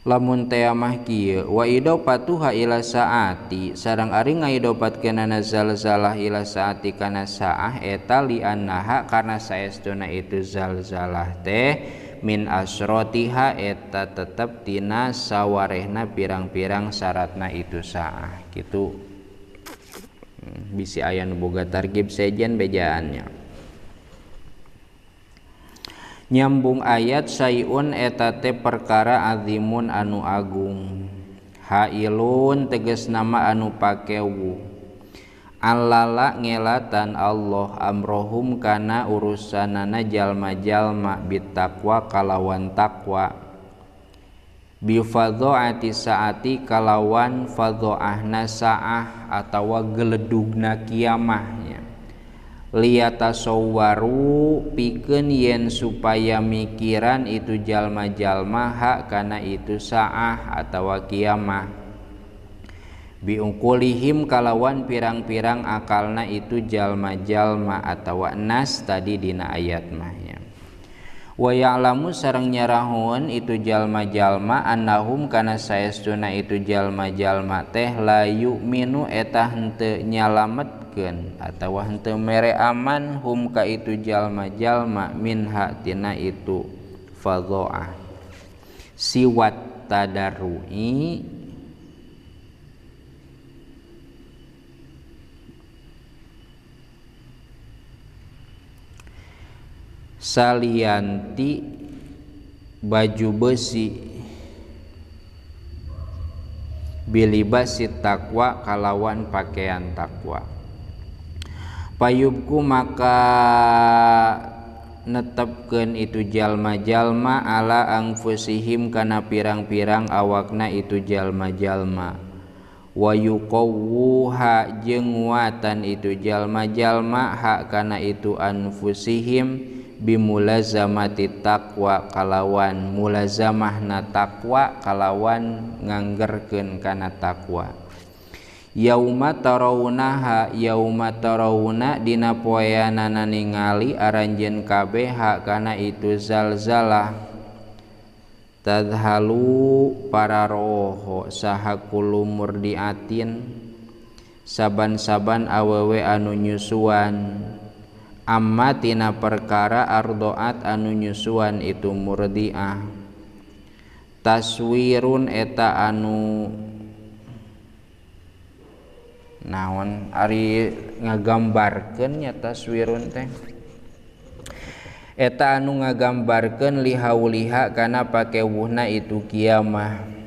lamun teh mah kieu wa idopatuha ila saati sareng ari ngaidopatkeunana zalzalah ila saati kana saah eta li annaha karna saestuna itu zalzalah teh min asrotiha eta tetep tina sawarehna pirang-pirang syaratna itu saah kitu. Bisi aya nu boga targib sejen bejaannya. Nyambung ayat sayun eta teh perkara azimun anu agung. Hailun tegas nama anu pakewu. Allala ngelatan Allah amrohum kana urusanana jalma-jalma bitaqwa kalawan taqwa bi fadhaati saati kalawan fadhaahna saah atawa geledugna kiamahnya liyatasawwaru pikeun yen supaya mikiran itu jalma-jalma hak kana itu saah atawa kiamah biungkulihim kalawan pirang-pirang akalna itu jalma-jalma atawa nas tadi dina ayat mahnya wa ya'lamu sareng nyarahoun itu jalma-jalma annahum kana saestuna itu jalma-jalma teh la yu'minu eta henteu nyalametkeun atawa henteu mere aman hum ka itu jalma-jalma minha tina itu fadhaah siwat tadarrui salianti baju besi bilibasi takwa kalawan pakaian takwa payubku maka netepkeun itu jalma-jalma ala anfusihim kana pirang-pirang awakna itu jalma-jalma wa yuqawwuha jeung nguatan itu jalma-jalma hak kana itu anfusihim bimulazamati taqwa kalawan mulazamahna taqwa kalawan nganggerkeun kana taqwa yauma tarawunaha yauma tarawuna dina poeanana ningali aranjeun kabeh hak kana itu zalzalah tadhalu para roho saha kulu murdiatin saban-saban awewe anu nyusuan amma tina perkara ardoat anu nyusuan itu murdiah taswirun eta anu naon ari ngagambarkeun nya taswirun teh eta anu ngagambarkeun lihauliha kana pakewuhna itu kiamah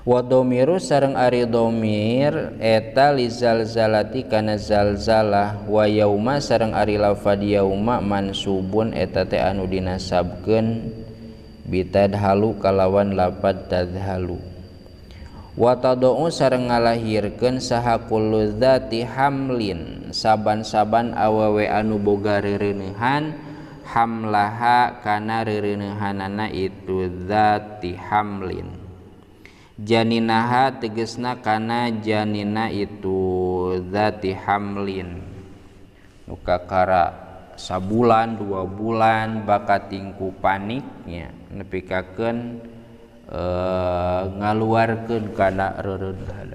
wa dhamiru sareng ari dhamir eta lizalzalati kana zalzalah wa yauma sareng ari lafad yauma mansubun eta teh anu dinasabkeun bitadhalu kalawan lafad tadhalu wa tadau sareng ngalahirkeun saha kullu dzati hamlin saban-saban awewe anu boga rereuneuhan hamlaha kana rereuneuhanana itu dzati hamlin janinaha tegesna kana janina itu dzati hamlin nu kakara sabulan 2 bulan bakat tingku paniknya nepikakeun ngaluarkeun kana rereuneuhan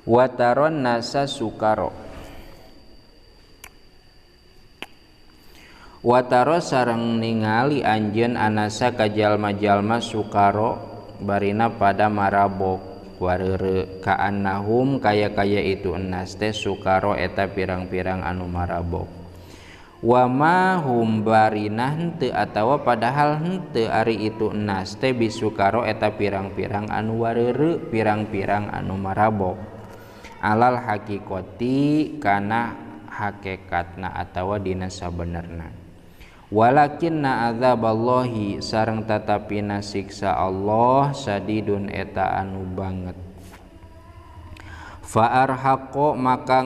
wa taron nasa sukaro wataro sareng ningali anjeun anasa ka jalma-jalma sukaro barina pada marabok wareure kaannahum kaya itu enas teh sukaro eta pirang-pirang anu marabok wa ma hum barinah henteu atawa padahal henteu ari itu enas teh bisukaro eta pirang-pirang anu wareure pirang-pirang anu marabok alal hakikoti kana hakikatna atawa dina sabenerna walakinna azaballahi sareng tatapina siksa Allah sadidun eta anu banget fa arhaqo maka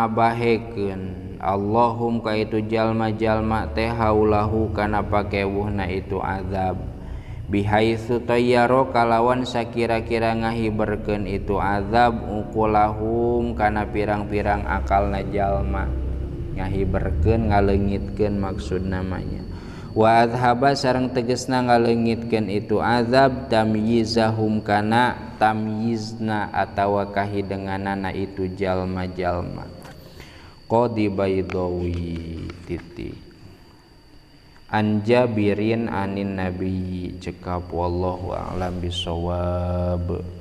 ngabahekeun Allahum ka itu jalma-jalma teh haulahu kana pakewuhna itu azab bihaitsu tayyaro kalawan sakira-kira ngahiberkeun itu azab uqulahum kana pirang-pirang akalna jalma ngahiberkeun ngaleungitkeun maksud namanya wa azhaba sareng tegesna ngaleungitkeun itu azab tamyizahum kana tamyizna atawa kahidenganana itu jalma-jalma qadi baydawi titik an Jabirin anin nabi cekap wallahu a'lam bisawab.